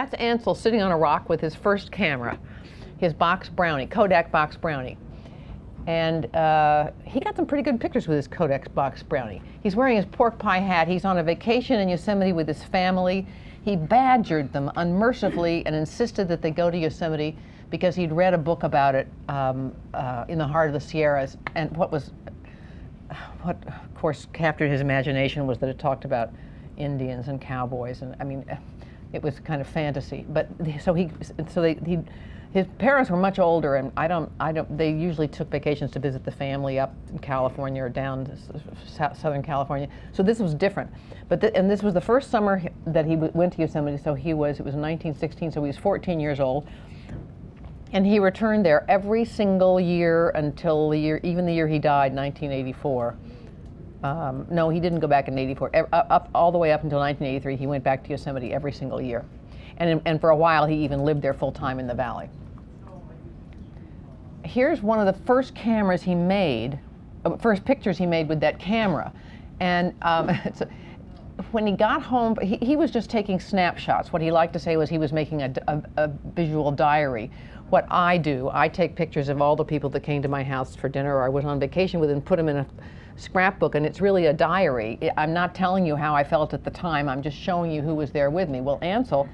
that's Ansel sitting on a rock with his first camera, his box Brownie, Kodak box Brownie. And he got some pretty good pictures with his Kodak box Brownie. He's wearing his pork pie hat. He's on a vacation in Yosemite with his family. He badgered them unmercifully and insisted that they go to Yosemite because he'd read a book about it in the heart of the Sierras. And what of course captured his imagination was that it talked about Indians and cowboys, and I mean, it was kind of fantasy. But his parents were much older, and they usually took vacations to visit the family up in California or down to Southern California. So this was different. And this was the first summer that he went to Yosemite, so it was 1916, so he was 14 years old. And he returned there every single year until even the year he died, 1984. No, he didn't go back in 84. All the way up until 1983, he went back to Yosemite every single year. And for a while, he even lived there full time in the valley. Here's one of the first cameras he made, first pictures he made with that camera. And when he got home, he was just taking snapshots. What he liked to say was he was making a visual diary. What I do, I take pictures of all the people that came to my house for dinner or I was on vacation with and put them in a scrapbook, and it's really a diary. I'm not telling you how I felt at the time, I'm just showing you who was there with me. Well, Ansel,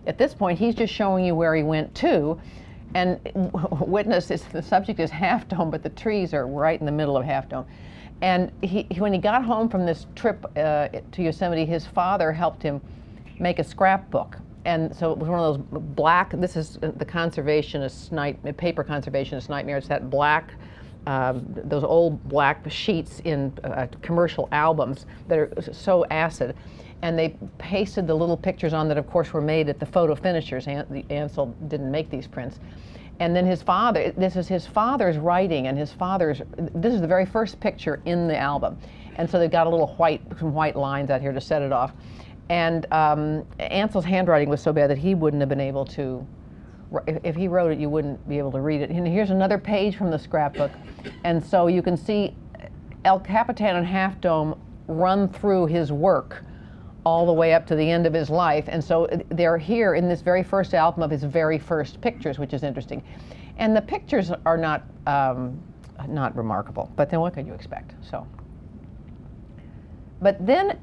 at this point, he's just showing you where he went to, and witness, the subject is Half Dome, but the trees are right in the middle of Half Dome. And when he got home from this trip to Yosemite, his father helped him make a scrapbook. And so it was one of those black, this is the conservationist paper conservationist nightmare. It's that black, those old black sheets in commercial albums that are so acid. And they pasted the little pictures on that, of course, were made at the photo finishers. Ansel didn't make these prints. And then his father, this is his father's writing, and this is the very first picture in the album. And so they've got a little some white lines out here to set it off. And Ansel's handwriting was so bad that he wouldn't have been able to, if he wrote it, you wouldn't be able to read it. And here's another page from the scrapbook. And so you can see El Capitan and Half Dome run through his work all the way up to the end of his life. And so they're here in this very first album of his very first pictures, which is interesting. And the pictures are not remarkable, but then what could you expect? So, but then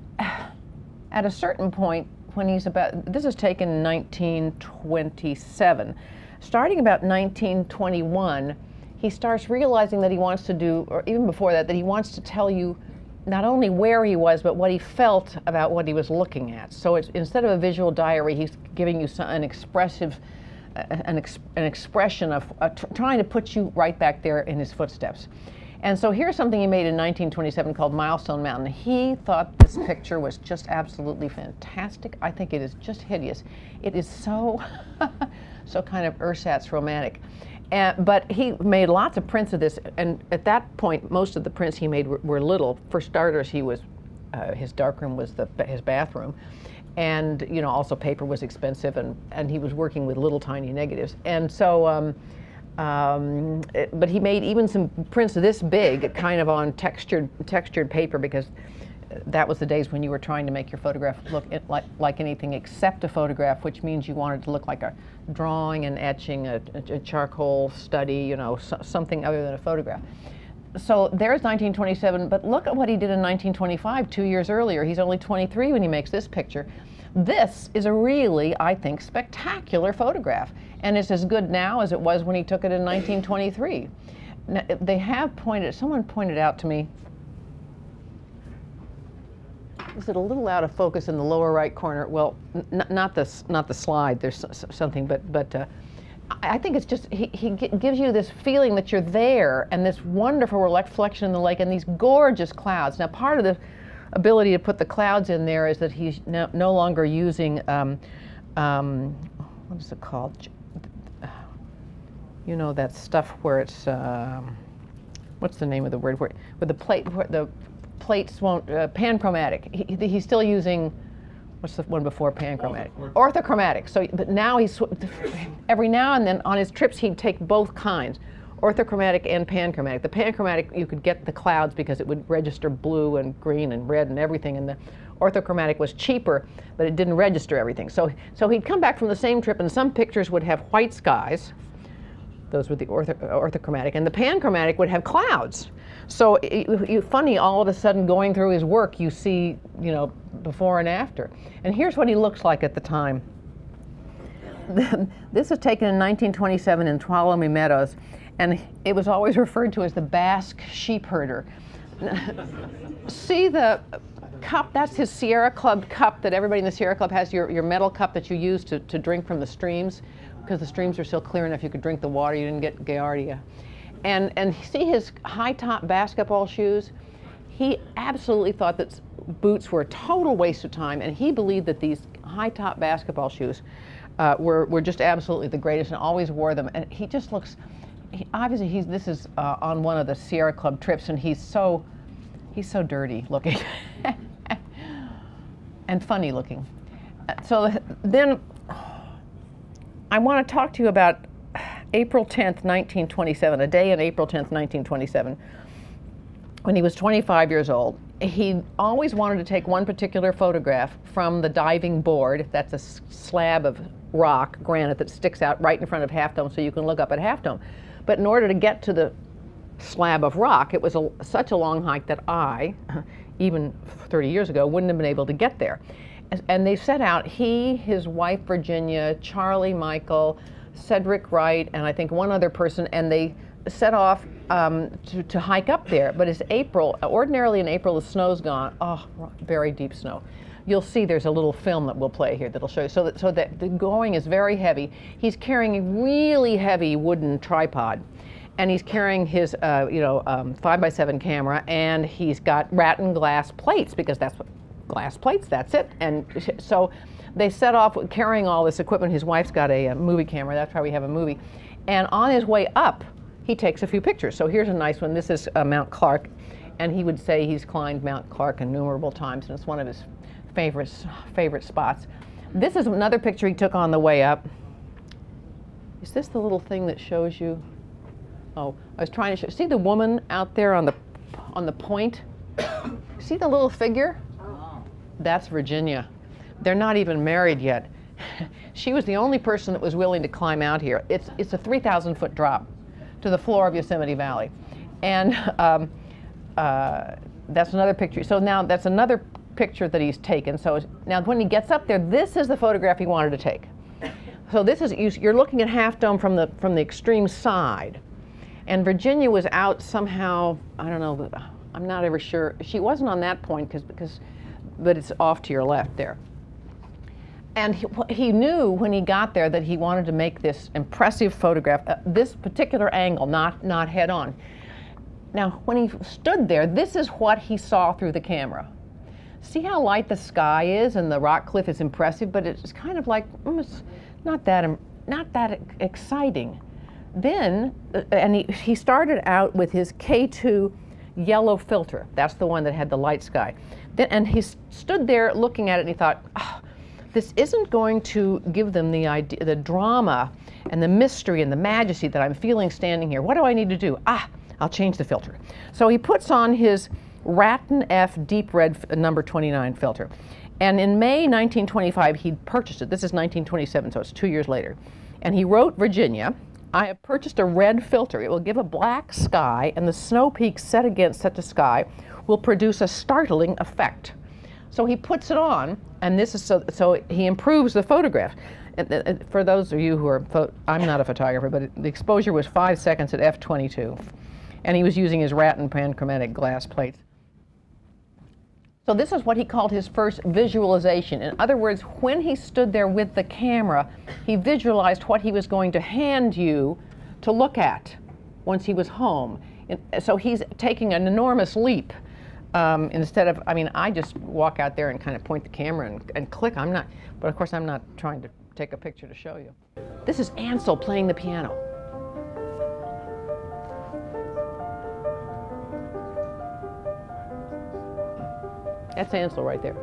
at a certain point, when he's this is taken in 1927, starting about 1921, he starts realizing that he wants to do, or even before that, that he wants to tell you not only where he was, but what he felt about what he was looking at. So instead of a visual diary, he's giving you an expression of trying to put you right back there in his footsteps. And so here's something he made in 1927 called Milestone Mountain. He thought this picture was just absolutely fantastic. I think it is just hideous. It is so, so kind of ersatz romantic. But he made lots of prints of this, and at that point, most of the prints he made were little. For starters, his darkroom was his bathroom, and also paper was expensive, and he was working with little tiny negatives. And so, but he made even some prints this big, kind of on textured paper, because that was the days when you were trying to make your photograph look like anything except a photograph, which means you wanted to look like a drawing and etching, a charcoal study, something other than a photograph. So there's 1927, but look at what he did in 1925, 2 years earlier. He's only 23 when he makes this picture. This is a really, I think, spectacular photograph, and it's as good now as it was when he took it in 1923. Now, someone pointed out to me, is it a little out of focus in the lower right corner? Well, not the slide. There's something, but I think it's just he gives you this feeling that you're there, and this wonderful reflection in the lake, and these gorgeous clouds. Now, part of the ability to put the clouds in there is that he's no longer using what is it called? That stuff where it's what's the name of the word where the plates won't, panchromatic. He's still using, what's the one before panchromatic? Orthochromatic. So, but now every now and then on his trips he'd take both kinds, orthochromatic and panchromatic. The panchromatic, you could get the clouds because it would register blue and green and red and everything, and the orthochromatic was cheaper, but it didn't register everything. So he'd come back from the same trip, and some pictures would have white skies. Those were the orthochromatic, and the panchromatic would have clouds. So funny, all of a sudden going through his work, you see, you know, before and after. And here's what he looks like at the time. This was taken in 1927 in Tuolumne Meadows, and it was always referred to as the Basque sheep herder. See the cup? That's his Sierra Club cup that everybody in the Sierra Club has, your metal cup that you use to drink from the streams, because the streams are still clear enough you could drink the water, you didn't get Giardia. And see his high-top basketball shoes? He absolutely thought that boots were a total waste of time, and he believed that these high-top basketball shoes were just absolutely the greatest, and always wore them. And he just looks, obviously this is on one of the Sierra Club trips, and he's so dirty looking and funny looking. So then I want to talk to you about April 10th, 1927, a day on April 10th, 1927, when he was 25 years old. He always wanted to take one particular photograph from the diving board. That's a slab of rock, granite, that sticks out right in front of Half Dome so you can look up at Half Dome. But in order to get to the slab of rock, it was such a long hike that I, even 30 years ago, wouldn't have been able to get there. And they set out, he, his wife Virginia, Charlie Michael, Cedric Wright, and I think one other person, and they set off to hike up there. But it's April. Ordinarily in April, the snow's gone. Oh, very deep snow. You'll see there's a little film that we'll play here that'll show you. So that the going is very heavy. He's carrying a really heavy wooden tripod, and he's carrying his 5x7 camera, and he's got rattan glass plates, because that's what glass plates. That's it. And so they set off carrying all this equipment. His wife's got a movie camera. That's why we have a movie. And on his way up, he takes a few pictures. So here's a nice one. This is Mount Clark, and he would say he's climbed Mount Clark innumerable times, and it's one of his favorite spots. This is another picture he took on the way up. Is this the little thing that shows you? Oh, I was trying to show. See the woman out there on the point? See the little figure? That's Virginia. They're not even married yet. She was the only person that was willing to climb out here. It's a 3,000-foot drop to the floor of Yosemite Valley. And that's another picture. So now that's another picture that he's taken. So now when he gets up there, this is the photograph he wanted to take. So this is, you're looking at Half Dome from the extreme side. And Virginia was out somehow, I don't know, I'm not ever sure. She wasn't on that point, but it's off to your left there. And he knew when he got there that he wanted to make this impressive photograph, this particular angle, not head on. Now, when he stood there, this is what he saw through the camera. See how light the sky is, and the rock cliff is impressive, but it's kind of like, it's not that exciting. Then, and he started out with his K2 yellow filter. That's the one that had the light sky. And he stood there looking at it, and he thought, oh, this isn't going to give them the idea, the drama and the mystery and the majesty that I'm feeling standing here. What do I need to do? I'll change the filter. So he puts on his Rattan F Deep Red number 29 filter. And in May 1925, he purchased it. This is 1927, so it's 2 years later. And he wrote Virginia, I have purchased a red filter. It will give a black sky, and the snow peaks set against such a sky will produce a startling effect. So he puts it on, and this is so he improves the photograph. And for those of you who are, I'm not a photographer, but the exposure was 5 seconds at f/22. And he was using his rattan panchromatic glass plates. So this is what he called his first visualization. In other words, when he stood there with the camera, he visualized what he was going to hand you to look at once he was home. So he's taking an enormous leap. Instead of, I mean, I just walk out there and kind of point the camera and click. But of course I'm not trying to take a picture to show you. This is Ansel playing the piano. That's Ansel right there.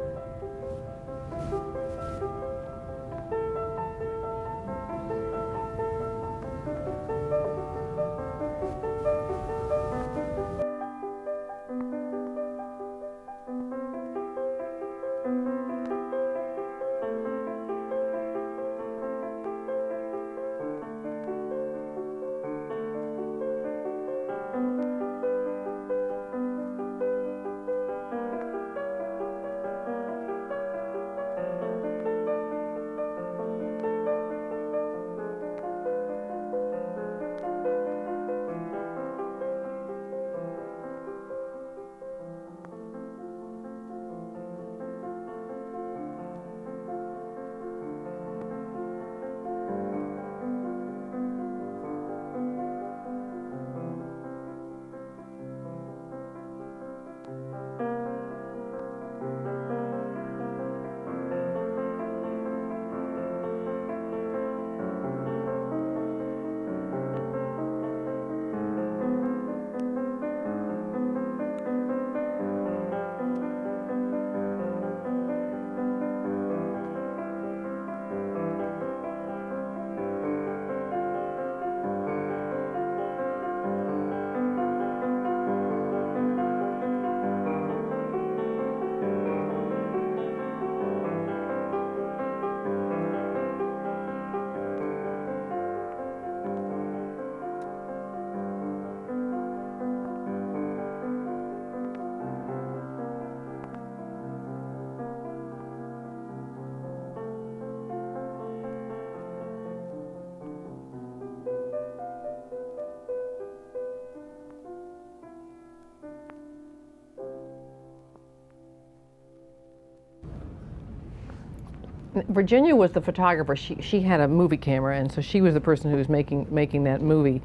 Virginia was the photographer. She had a movie camera, and so she was the person who was making that movie.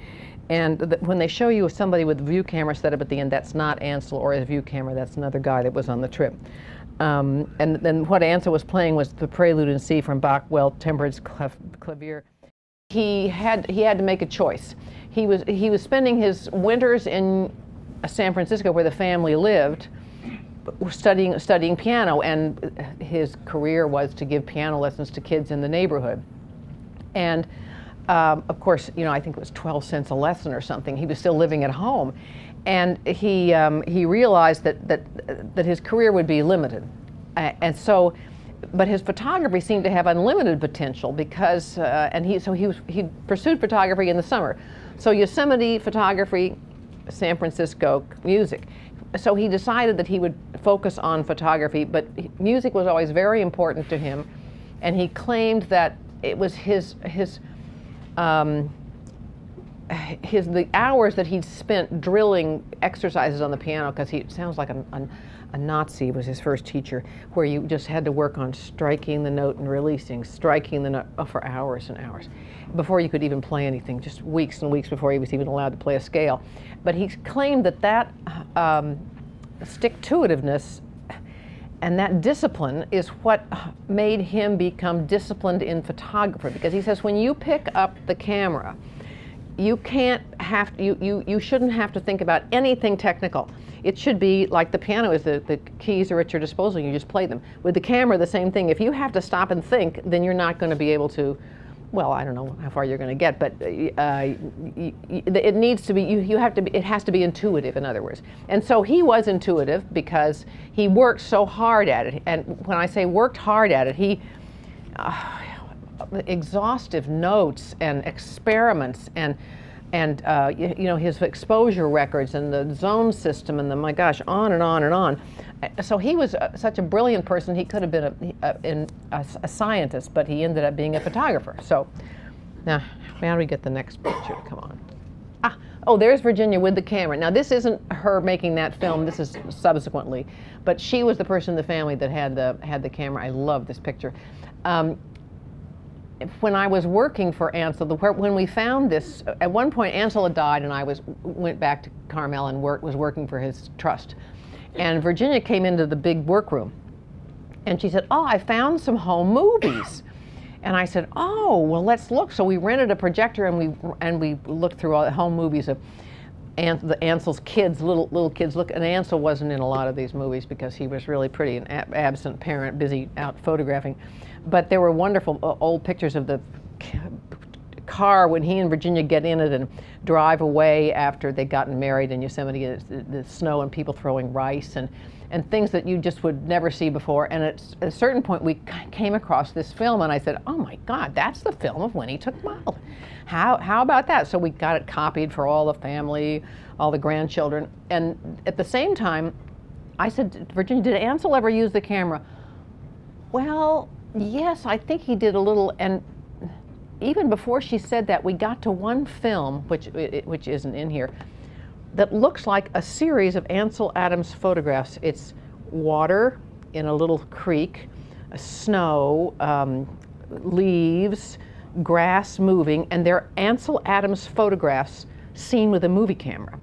And when they show you somebody with a view camera set up at the end, that's not Ansel or his view camera. That's another guy that was on the trip. And then what Ansel was playing was the Prelude in C from Bach, well-tempered clavier. He had to make a choice. He was spending his winters in San Francisco, where the family lived, studying piano, and his career was to give piano lessons to kids in the neighborhood. And of course, you know, I think it was 12 cents a lesson or something. He was still living at home, and he realized that his career would be limited, and so. But his photography seemed to have unlimited potential because, he pursued photography in the summer. So Yosemite photography, San Francisco music. So he decided that he would focus on photography, but music was always very important to him, and he claimed that it was the hours that he'd spent drilling exercises on the piano, because he sounds like a Nazi was his first teacher, where you just had to work on striking the note and releasing, striking the note for hours and hours before you could even play anything, just weeks and weeks before he was even allowed to play a scale. But he claimed that stick-to-itiveness and that discipline is what made him become disciplined in photography, because he says when you pick up the camera, you shouldn't have to think about anything technical. It should be like the piano is the keys are at your disposal, you just play them. With the camera, the same thing. If you have to stop and think, then you're not going to be able to, well, I don't know how far you're going to get, but it needs to be, it has to be intuitive, in other words. And so he was intuitive because he worked so hard at it. And when I say worked hard at it, he, exhaustive notes and experiments and you know, his exposure records and the zone system and my gosh, on and on and on. So he was such a brilliant person. He could have been a scientist, but he ended up being a photographer. So now, how do we get the next picture to come on? Oh, there's Virginia with the camera. Now, this isn't her making that film. This is subsequently, but she was the person in the family that had the camera. I love this picture. When I was working for Ansel, when we found this, at one point Ansel had died, and I went back to Carmel and was working for his trust. And Virginia came into the big workroom, and she said, "Oh, I found some home movies." And I said, "Oh, well, let's look." So we rented a projector, and we looked through all the home movies of Ansel's kids, little kids. Look, and Ansel wasn't in a lot of these movies because he was really pretty, an absent parent, busy out photographing. But there were wonderful old pictures of the car when he and Virginia get in it and drive away after they'd gotten married in Yosemite, the snow and people throwing rice and things that you just would never see before. And at a certain point we came across this film, and I said, "Oh my God, that's the film of when he took model. How about that?" So we got it copied for all the family, all the grandchildren. And at the same time, I said, "Virginia, did Ansel ever use the camera?" "Well, yes, I think he did a little." And even before she said that, we got to one film, which isn't in here, that looks like a series of Ansel Adams photographs. It's water in a little creek, snow, leaves, grass moving, and they're Ansel Adams photographs seen with a movie camera.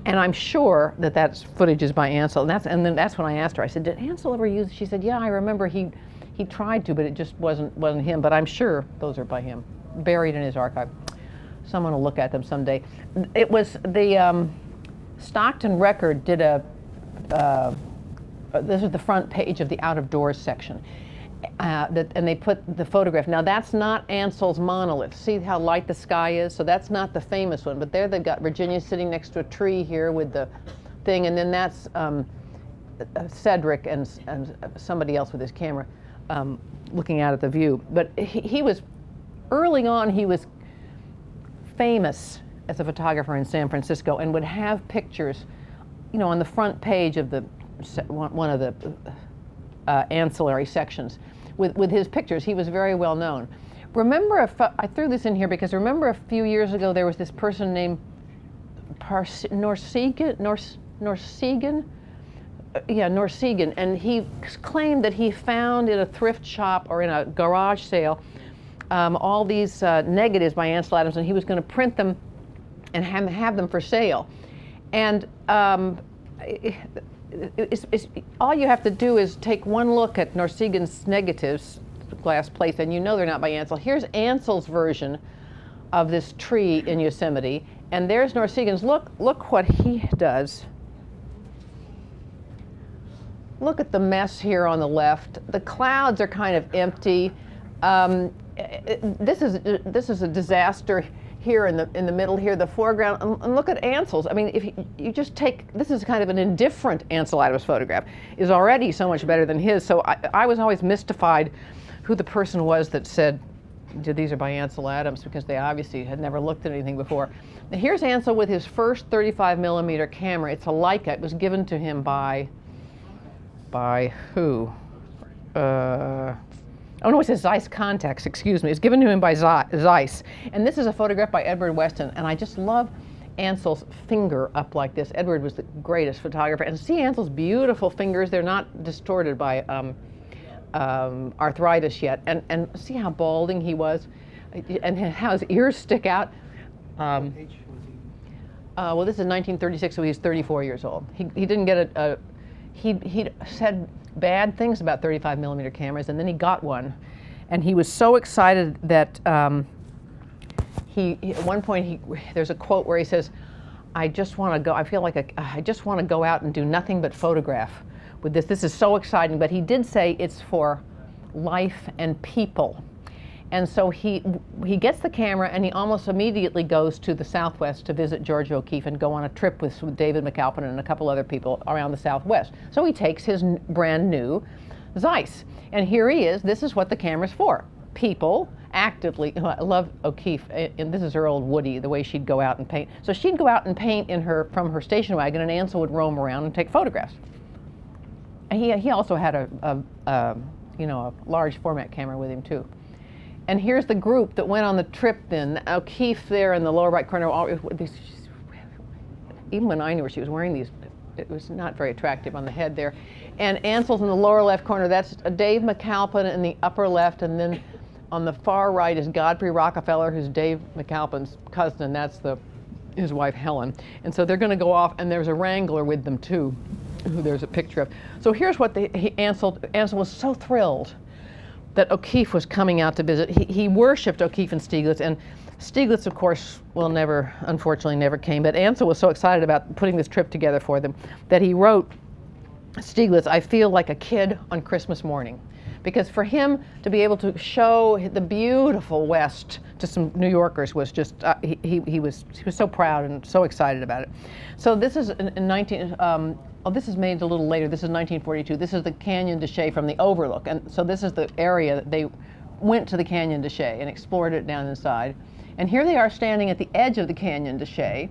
And I'm sure that that's footage is by Ansel. And then that's when I asked her, I said, "Did Ansel ever use?" She said, "Yeah, I remember he tried to, but it just wasn't him." But I'm sure those are by him, buried in his archive. Someone will look at them someday. It was the Stockton Record did this is the front page of the out of doors section, and they put the photograph. Now that's not Ansel's monolith. See how light the sky is? So that's not the famous one. But there they've got Virginia sitting next to a tree here with the thing, and then that's Cedric and somebody else with his camera. Looking out at the view. But he was, early on, he was famous as a photographer in San Francisco and would have pictures, you know, on the front page of one of the ancillary sections with his pictures. He was very well known. Remember, I threw this in here because remember a few years ago there was this person named Norsegan, yeah, Norsegan, and he claimed that he found in a thrift shop or in a garage sale all these negatives by Ansel Adams, and he was going to print them and have them for sale. And all you have to do is take one look at Norsegan's negatives, glass plates, and you know they're not by Ansel. Here's Ansel's version of this tree in Yosemite, and there's Norsegan's. Look what he does. Look at the mess here on the left. The clouds are kind of empty. This is a disaster here in the middle here, the foreground. And look at Ansel's. I mean, if you just take, this is kind of an indifferent Ansel Adams photograph, is already so much better than his. So I was always mystified who the person was that said, these are by Ansel Adams, because they obviously had never looked at anything before. Now here's Ansel with his first 35mm camera. It's a Leica. It was given to him by who? Oh no, it says Zeiss Context, excuse me. It's given to him by Zeiss. And this is a photograph by Edward Weston. And I just love Ansel's finger up like this. Edward was the greatest photographer. And see Ansel's beautiful fingers. They're not distorted by arthritis yet. And see how balding he was, and how his ears stick out. Well, this is 1936, so he's 34 years old. He didn't get he said bad things about 35mm cameras, and then he got one, and he was so excited that at one point there's a quote where he says, I just want to go, I feel like I just want to go out and do nothing but photograph with this. This is so exciting. But he did say it's for life and people. And so he gets the camera, and he almost immediately goes to the Southwest to visit George O'Keeffe and go on a trip with David McAlpin and a couple other people around the Southwest. So he takes his brand new Zeiss. And here he is. This is what the camera's for. People actively, I love O'Keeffe, and this is her old Woody, the way she'd go out and paint. So she'd go out and paint from her station wagon, and Ansel would roam around and take photographs. And he also had a large format camera with him too. And here's the group that went on the trip then. O'Keeffe there in the lower right corner. Even when I knew her, she was wearing these. It was not very attractive on the head there. And Ansel's in the lower left corner. That's Dave McAlpin in the upper left. And then on the far right is Godfrey Rockefeller, who's Dave McAlpin's cousin, and that's his wife Helen. And so they're going to go off, and there's a Wrangler with them too, who there's a picture of. So here's what Ansel was so thrilled that O'Keeffe was coming out to visit. He worshipped O'Keeffe and Stieglitz, and Stieglitz, of course, unfortunately never came, but Ansel was so excited about putting this trip together for them that he wrote Stieglitz, I feel like a kid on Christmas morning. Because for him to be able to show the beautiful West to some New Yorkers was just, he was so proud and so excited about it. So this is this is made a little later. This is 1942. This is the Canyon de Chelly from the Overlook. And so this is the area that they went to, the Canyon de Chelly, and explored it down inside. And here they are standing at the edge of the Canyon de Chelly.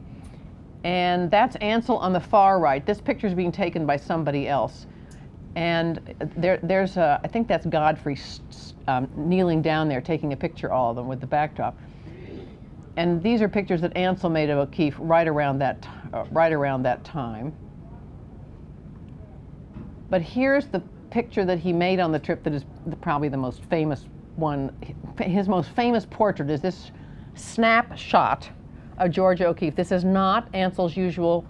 And that's Ansel on the far right. This picture is being taken by somebody else. And there's I think that's Godfrey kneeling down there taking a picture, all of them, with the backdrop. And these are pictures that Ansel made of O'Keeffe right around that time. But here's the picture that he made on the trip that is probably the most famous one. His most famous portrait is this snapshot of George O'Keeffe. This is not Ansel's usual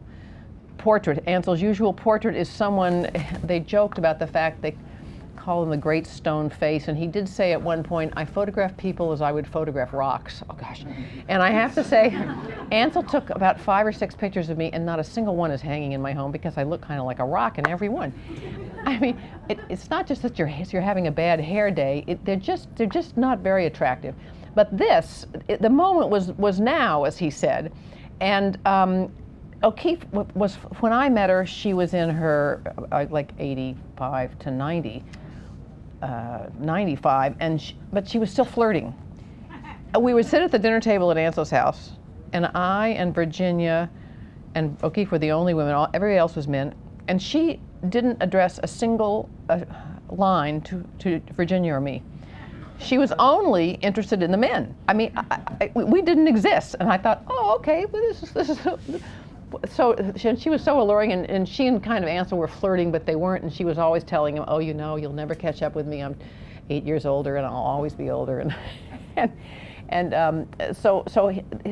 portrait. Ansel's usual portrait is someone, they joked about the fact they call him the Great Stone Face, and he did say at one point, I photograph people as I would photograph rocks. Oh gosh. And I have to say, Ansel took about 5 or 6 pictures of me, and not a single one is hanging in my home because I look kind of like a rock in every one. I mean, it's not just that you're having a bad hair day, they're just not very attractive. But this, the moment was now, as he said. And O'Keeffe was, when I met her, she was in her like 85 to 90, 95, but she was still flirting. We would sit at the dinner table at Ansel's house, and I and Virginia and O'Keeffe were the only women. Everybody else was men, and she didn't address a single line to Virginia or me. She was only interested in the men. I mean, we didn't exist, and I thought, oh, okay, well, this is So she was so alluring, and she and kind of Ansel were flirting, but they weren't, and she was always telling him, oh, you know, you'll never catch up with me. I'm 8 years older, and I'll always be older. So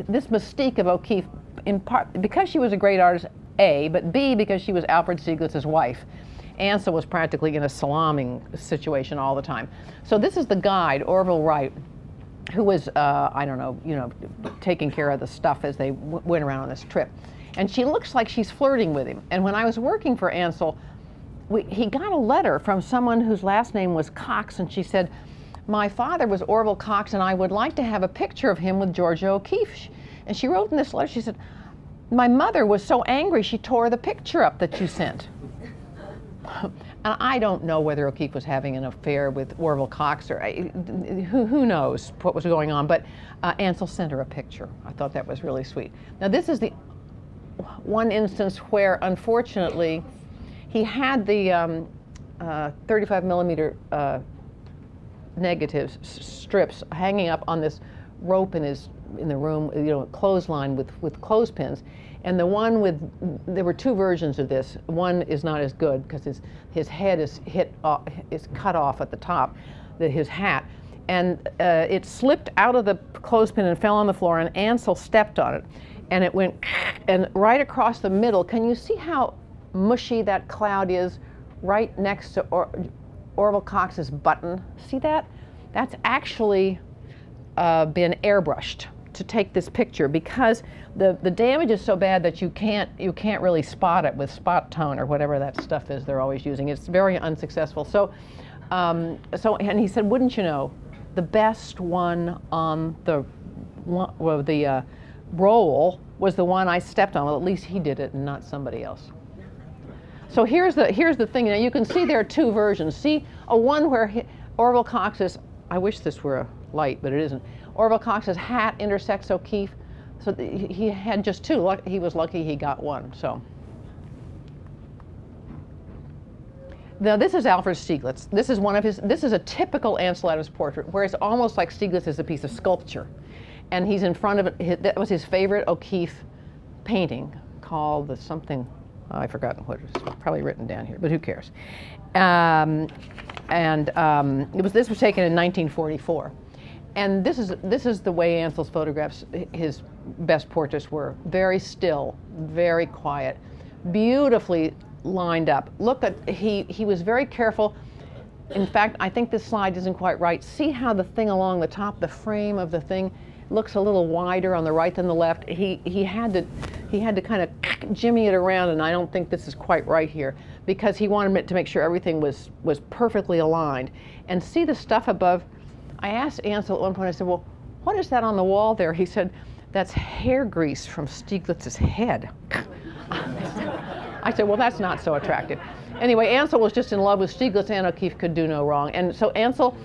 this mystique of O'Keeffe, in part because she was a great artist, A, but B, because she was Alfred Stieglitz's wife. Ansel was practically in a salaaming situation all the time. So this is the guide, Orville Wright, who was, I don't know, you know, taking care of the stuff as they went around on this trip. And she looks like she's flirting with him. And when I was working for Ansel, he got a letter from someone whose last name was Cox, and she said, my father was Orville Cox, and I would like to have a picture of him with Georgia O'Keeffe. And she wrote in this letter, she said, my mother was so angry she tore the picture up that you sent. And I don't know whether O'Keeffe was having an affair with Orville Cox, or who knows what was going on, but Ansel sent her a picture. I thought that was really sweet. Now this is the one instance where, unfortunately, he had the 35 millimeter negatives strips hanging up on this rope in the room, you know, clothesline with clothespins. And the one with, there were two versions of this. One is not as good because his head is cut off at the top, his hat. And it slipped out of the clothespin and fell on the floor, and Ansel stepped on it. And it went, and right across the middle, can you see how mushy that cloud is right next to Orville Cox's button? See that? That's actually been airbrushed to take this picture, because the damage is so bad that you can't really spot it with spot tone or whatever that stuff is they're always using. It's very unsuccessful. So and he said, wouldn't you know, the best one on the roll was the one I stepped on. Well, at least he did it and not somebody else. So here's the thing. Now you can see there are two versions. See a one where Orville Cox's, I wish this were a light, but it isn't. Orville Cox's hat intersects O'Keeffe. So he had just two. He was lucky he got one. So now this is Alfred Stieglitz. This is one of his. This is a typical Ansel Adams portrait, where it's almost like Stieglitz is a piece of sculpture, and he's in front of it. That was his favorite O'Keeffe painting, called the something. Oh, I've forgotten what it is. It's probably written down here, but who cares? This was taken in 1944. And this is the way Ansel's photographs, his best portraits were. Very still, very quiet, beautifully lined up. Look at, he was very careful. In fact, I think this slide isn't quite right. See how the thing along the top, the frame of the thing, looks a little wider on the right than the left. He had to kind of jimmy it around, and I don't think this is quite right here, because he wanted to make sure everything was perfectly aligned. And see the stuff above. I asked Ansel at one point, I said, well, what is that on the wall there? He said, that's hair grease from Stieglitz's head. I said, well, that's not so attractive. Anyway, Ansel was just in love with Stieglitz, and O'Keeffe could do no wrong. And so Ansel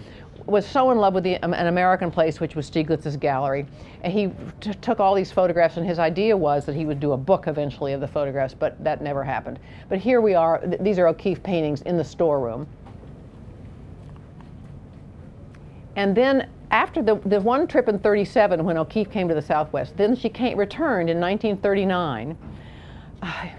was so in love with an American place, which was Stieglitz's gallery. And he took all these photographs, and his idea was that he would do a book eventually of the photographs, but that never happened. But here we are. These are O'Keeffe paintings in the storeroom. And then after the one trip in '37, when O'Keeffe came to the Southwest, then she returned in 1939.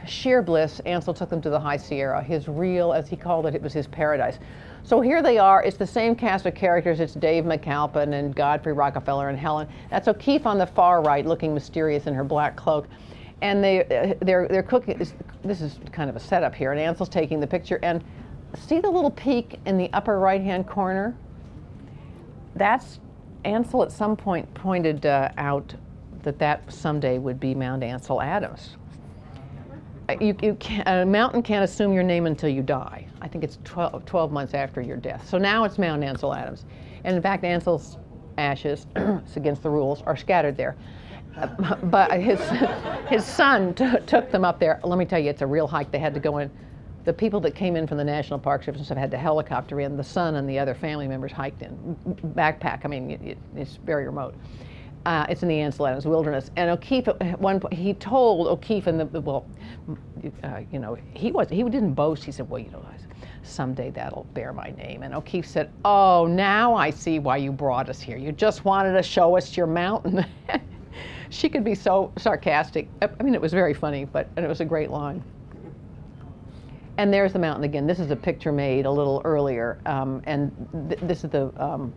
Sheer bliss, Ansel took them to the High Sierra, his real, as he called it, it was his paradise. So here they are. It's the same cast of characters. It's Dave McAlpin and Godfrey Rockefeller and Helen. That's O'Keeffe on the far right, looking mysterious in her black cloak. And they're cooking. This is kind of a setup here. And Ansel's taking the picture. And see the little peak in the upper right-hand corner? That's Ansel at some point pointed out that someday would be Mount Ansel Adams. A mountain can't assume your name until you die. I think it's 12 months after your death. So now it's Mount Ansel Adams. And in fact, Ansel's ashes, it's against the rules, are scattered there. But his son took them up there. Let me tell you, it's a real hike. They had to go in. The people that came in from the national park service and stuff had to helicopter in. The son and the other family members hiked in. Backpack, I mean, it's very remote. It's in the Ansel Adams wilderness. And O'Keeffe, at one point, he told O'Keeffe, you know, he didn't boast. He said, well, you know, someday that'll bear my name. And O'Keeffe said, oh, now I see why you brought us here. You just wanted to show us your mountain. She could be so sarcastic. I mean, it was very funny, and it was a great line. And there's the mountain again. This is a picture made a little earlier, and this is the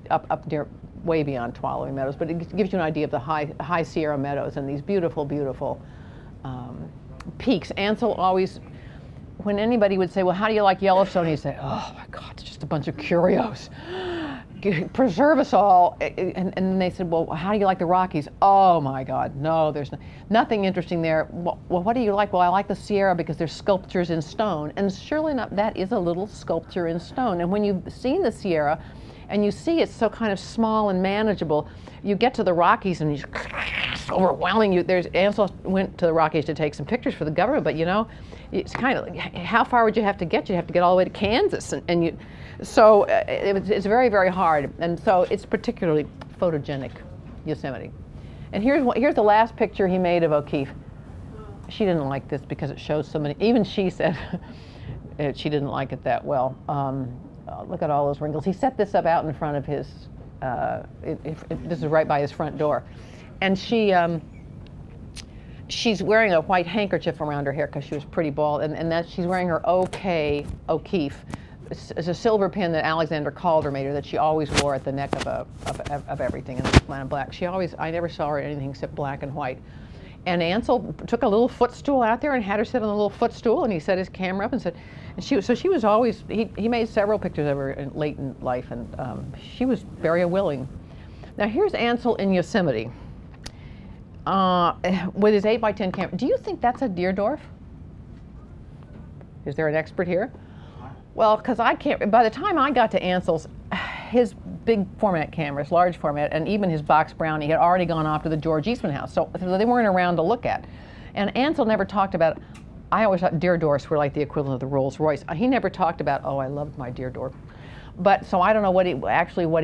up near, way beyond Tuolumne Meadows, but it gives you an idea of the high Sierra Meadows and these beautiful, beautiful peaks. Ansel always, when anybody would say, well, how do you like Yellowstone? He'd say, oh my God, it's just a bunch of curios. Preserve us all. And they said, well, how do you like the Rockies? Oh my God, no, there's nothing interesting there. Well, what do you like? Well, I like the Sierra because there's sculptures in stone. And surely enough, that is a little sculpture in stone. And when you've seen the Sierra and you see it's so kind of small and manageable, you get to the Rockies and it's overwhelming you. Ansel went to the Rockies to take some pictures for the government, but you know, it's kind of like, how far would you have to get? You'd have to get all the way to Kansas, so it's very, very hard, and so it's particularly photogenic, Yosemite. And here's the last picture he made of O'Keeffe. She didn't like this because it shows so many, even she said she didn't like it that well. Look at all those wrinkles. He set this up out in front of his, this is right by his front door. And she's wearing a white handkerchief around her hair because she was pretty bald, and that she's wearing her OK O'Keeffe. It's a silver pin that Alexander Calder made her that she always wore at the neck of everything in black. I never saw her in anything except black and white. And Ansel took a little footstool out there and had her sit on the little footstool, and he set his camera up and said, so she was always, he made several pictures of her late in life, and she was very willing. Now here's Ansel in Yosemite with his 8x10 camera. Do you think that's a Deerdorf? Is there an expert here? Well, because I can't, by the time I got to Ansel's, his big format cameras, large format, and even his box Brownie had already gone off to the George Eastman house, so they weren't around to look at. And Ansel never talked about, I always thought Deerdorfs were like the equivalent of the Rolls Royce. He never talked about, oh, I loved my Deerdorf. But, so I don't know what he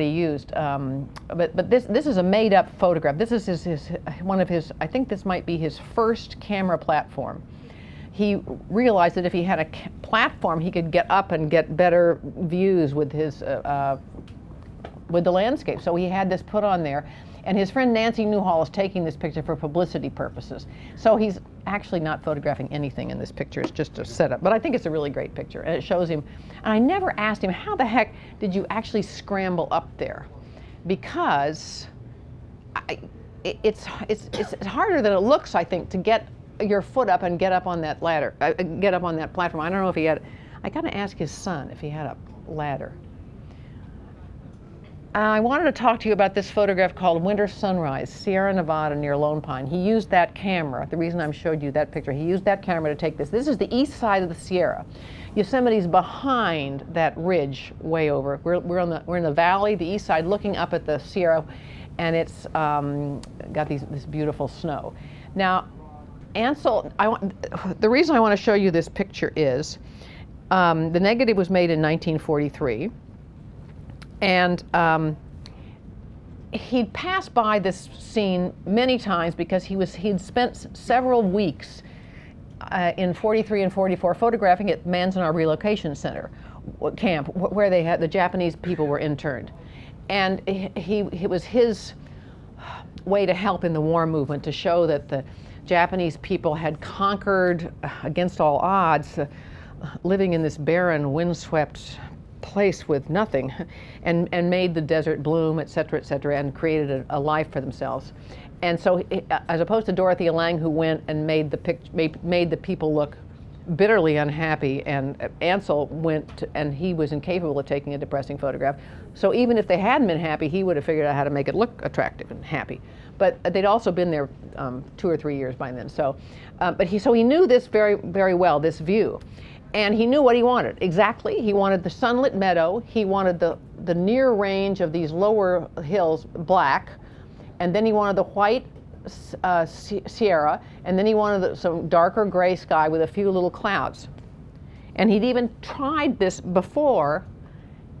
used. But this is a made up photograph. This is one of his, I think this might be his first camera platform. He realized that if he had a platform, he could get up and get better views with his with the landscape. So he had this put on there, and his friend Nancy Newhall is taking this picture for publicity purposes. So he's actually not photographing anything in this picture. It's just a setup. But I think it's a really great picture, and it shows him. And I never asked him, how the heck did you actually scramble up there? Because it's harder than it looks, I think, to get your foot up and get up on that ladder, get up on that platform. I don't know if he had, I gotta ask his son if he had a ladder. I wanted to talk to you about this photograph called Winter Sunrise, Sierra Nevada near Lone Pine. He used that camera, the reason I showed you that picture, he used that camera to take this. This is the east side of the Sierra. Yosemite's behind that ridge way over. We're in the valley, the east side, looking up at the Sierra, and it's got this beautiful snow. Now, Ansel, the reason I want to show you this picture is the negative was made in 1943, and he'd passed by this scene many times because he'd spent several weeks in 43 and 44 photographing at Manzanar Relocation Center camp where they had the Japanese people were interned, and it was his way to help in the war movement, to show that the Japanese people had conquered, against all odds, living in this barren, windswept place with nothing, and made the desert bloom, et cetera, and created a life for themselves. And so, as opposed to Dorothea Lange, who went and made the people look bitterly unhappy, and Ansel went and he was incapable of taking a depressing photograph. So even if they hadn't been happy, he would have figured out how to make it look attractive and happy. But they'd also been there 2 or 3 years by then. So, so he knew this very, very well, this view. And he knew what he wanted. Exactly, he wanted the sunlit meadow, he wanted the near range of these lower hills black, and then he wanted the white Sierra, and then he wanted some darker gray sky with a few little clouds. And he'd even tried this before,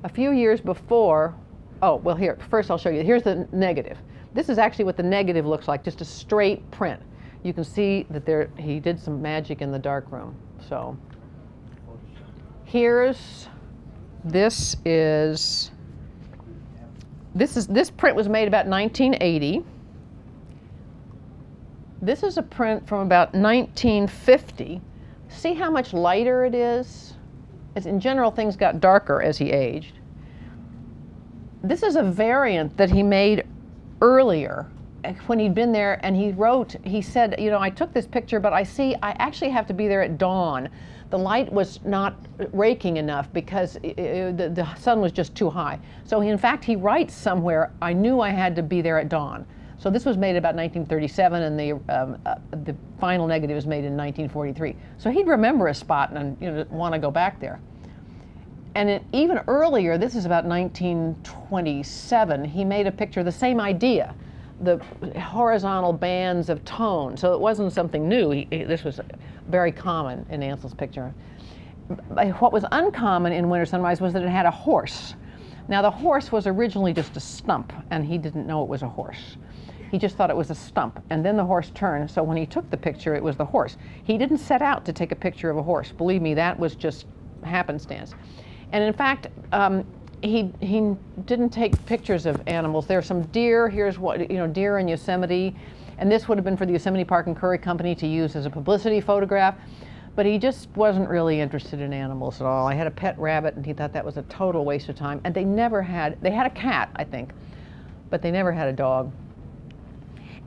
a few years before. Oh, well, here, first I'll show you. Here's the negative. This is actually what the negative looks like, just a straight print. You can see that he did some magic in the darkroom. So this print was made about 1980. This is a print from about 1950. See how much lighter it is? As in general, things got darker as he aged. This is a variant that he made earlier when he'd been there, and he said, you know, I took this picture, but I actually have to be there at dawn. The light was not raking enough because the sun was just too high. So in fact, he writes somewhere, I knew I had to be there at dawn. So this was made about 1937, and the final negative was made in 1943. So he'd remember a spot and, you know, want to go back there. And even earlier, this is about 1927, he made a picture, the same idea, the horizontal bands of tone. So it wasn't something new. This was very common in Ansel's picture. What was uncommon in Winter Sunrise was that it had a horse. Now the horse was originally just a stump, and he didn't know it was a horse. He just thought it was a stump, and then the horse turned, so when he took the picture, it was the horse. He didn't set out to take a picture of a horse. Believe me, that was just happenstance. And in fact, he didn't take pictures of animals. There are some deer. Here's what, you know, deer in Yosemite, and this would have been for the Yosemite Park and Curry Company to use as a publicity photograph. But he just wasn't really interested in animals at all. I had a pet rabbit, and he thought that was a total waste of time. And they had a cat, I think, but they never had a dog.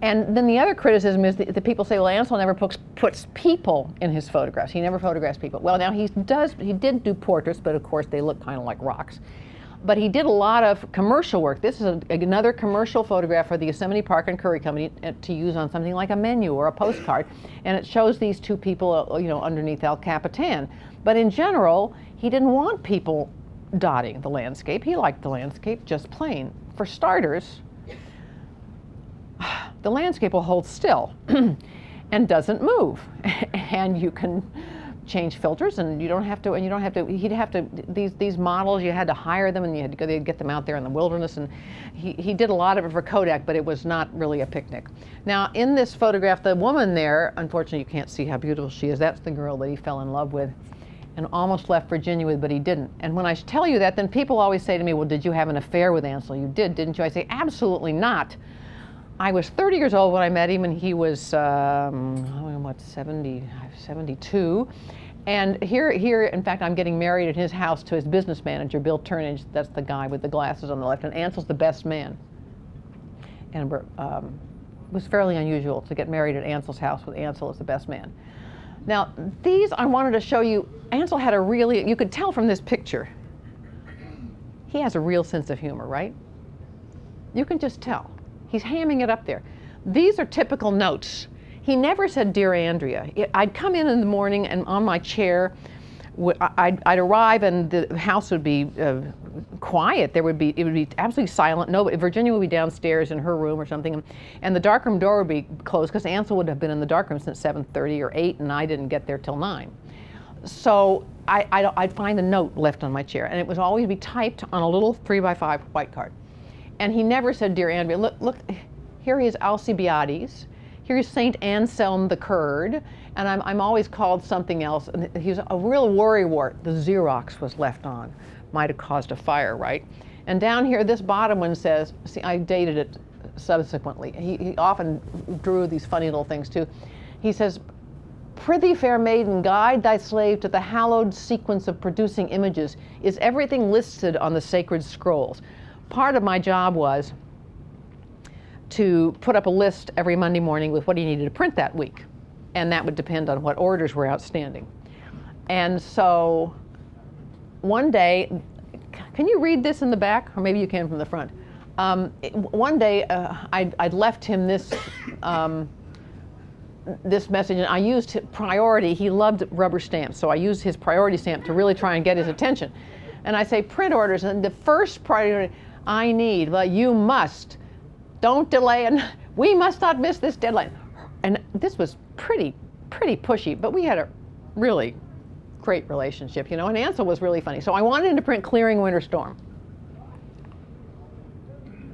And then the other criticism is that people say, well, Ansel never puts people in his photographs. He never photographs people. Well, now he did do portraits, but of course they look kind of like rocks. But he did a lot of commercial work. This is another commercial photograph for the Yosemite Park and Curry Company to use on something like a menu or a postcard. And it shows these two people, you know, underneath El Capitan. But in general, he didn't want people dotting the landscape. He liked the landscape just plain. For starters, the landscape will hold still and doesn't move. And you can change filters, and you don't have to, he'd have to, these models, you had to hire them, and you had to go get them out there in the wilderness, and he did a lot of it for Kodak, but it was not really a picnic. Now, in this photograph, the woman there, unfortunately you can't see how beautiful she is, that's the girl that he fell in love with and almost left Virginia with, but he didn't. And when I tell you that, then people always say to me, well, did you have an affair with Ansel? You did, didn't you? I say, absolutely not. I was 30 years old when I met him, and he was, what, 72. And here, in fact, I'm getting married at his house to his business manager, Bill Turnage. That's the guy with the glasses on the left. And Ansel's the best man. And it was fairly unusual to get married at Ansel's house with Ansel as the best man. Now, these I wanted to show you. Ansel had a really, you could tell from this picture, he has a real sense of humor, right? You can just tell. He's hamming it up there. These are typical notes. He never said, "Dear Andrea." I'd come in the morning, and on my chair, I'd arrive, and the house would be quiet. It would be absolutely silent. Nobody. Virginia would be downstairs in her room or something, and the darkroom door would be closed because Ansel would have been in the darkroom since 7:30 or 8, and I didn't get there till 9. So I'd find a note left on my chair, and it would always be typed on a little 3x5 white card. And he never said, "Dear Andrea." Look, here he is, Alcibiades. Here's Saint Anselm the Kurd, and I'm always called something else. And he's a real worrywart. The Xerox was left on. Might have caused a fire, right? And down here, this bottom one says, see, I dated it subsequently. He often drew these funny little things too. He says, "Prithee, fair maiden, guide thy slave to the hallowed sequence of producing images. Is everything listed on the sacred scrolls?" Part of my job was to put up a list every Monday morning with what he needed to print that week. And that would depend on what orders were outstanding. And so one day, can you read this in the back? Or maybe you can from the front. One day, I'd left him this, this message, and I used priority. He loved rubber stamps, so I used his priority stamp to really try and get his attention. And I say, print orders, and the first priority I need, well, you must. Don't delay, and we must not miss this deadline. And this was pretty pushy, but we had a really great relationship, you know, and Ansel was really funny. So I wanted him to print Clearing Winter Storm.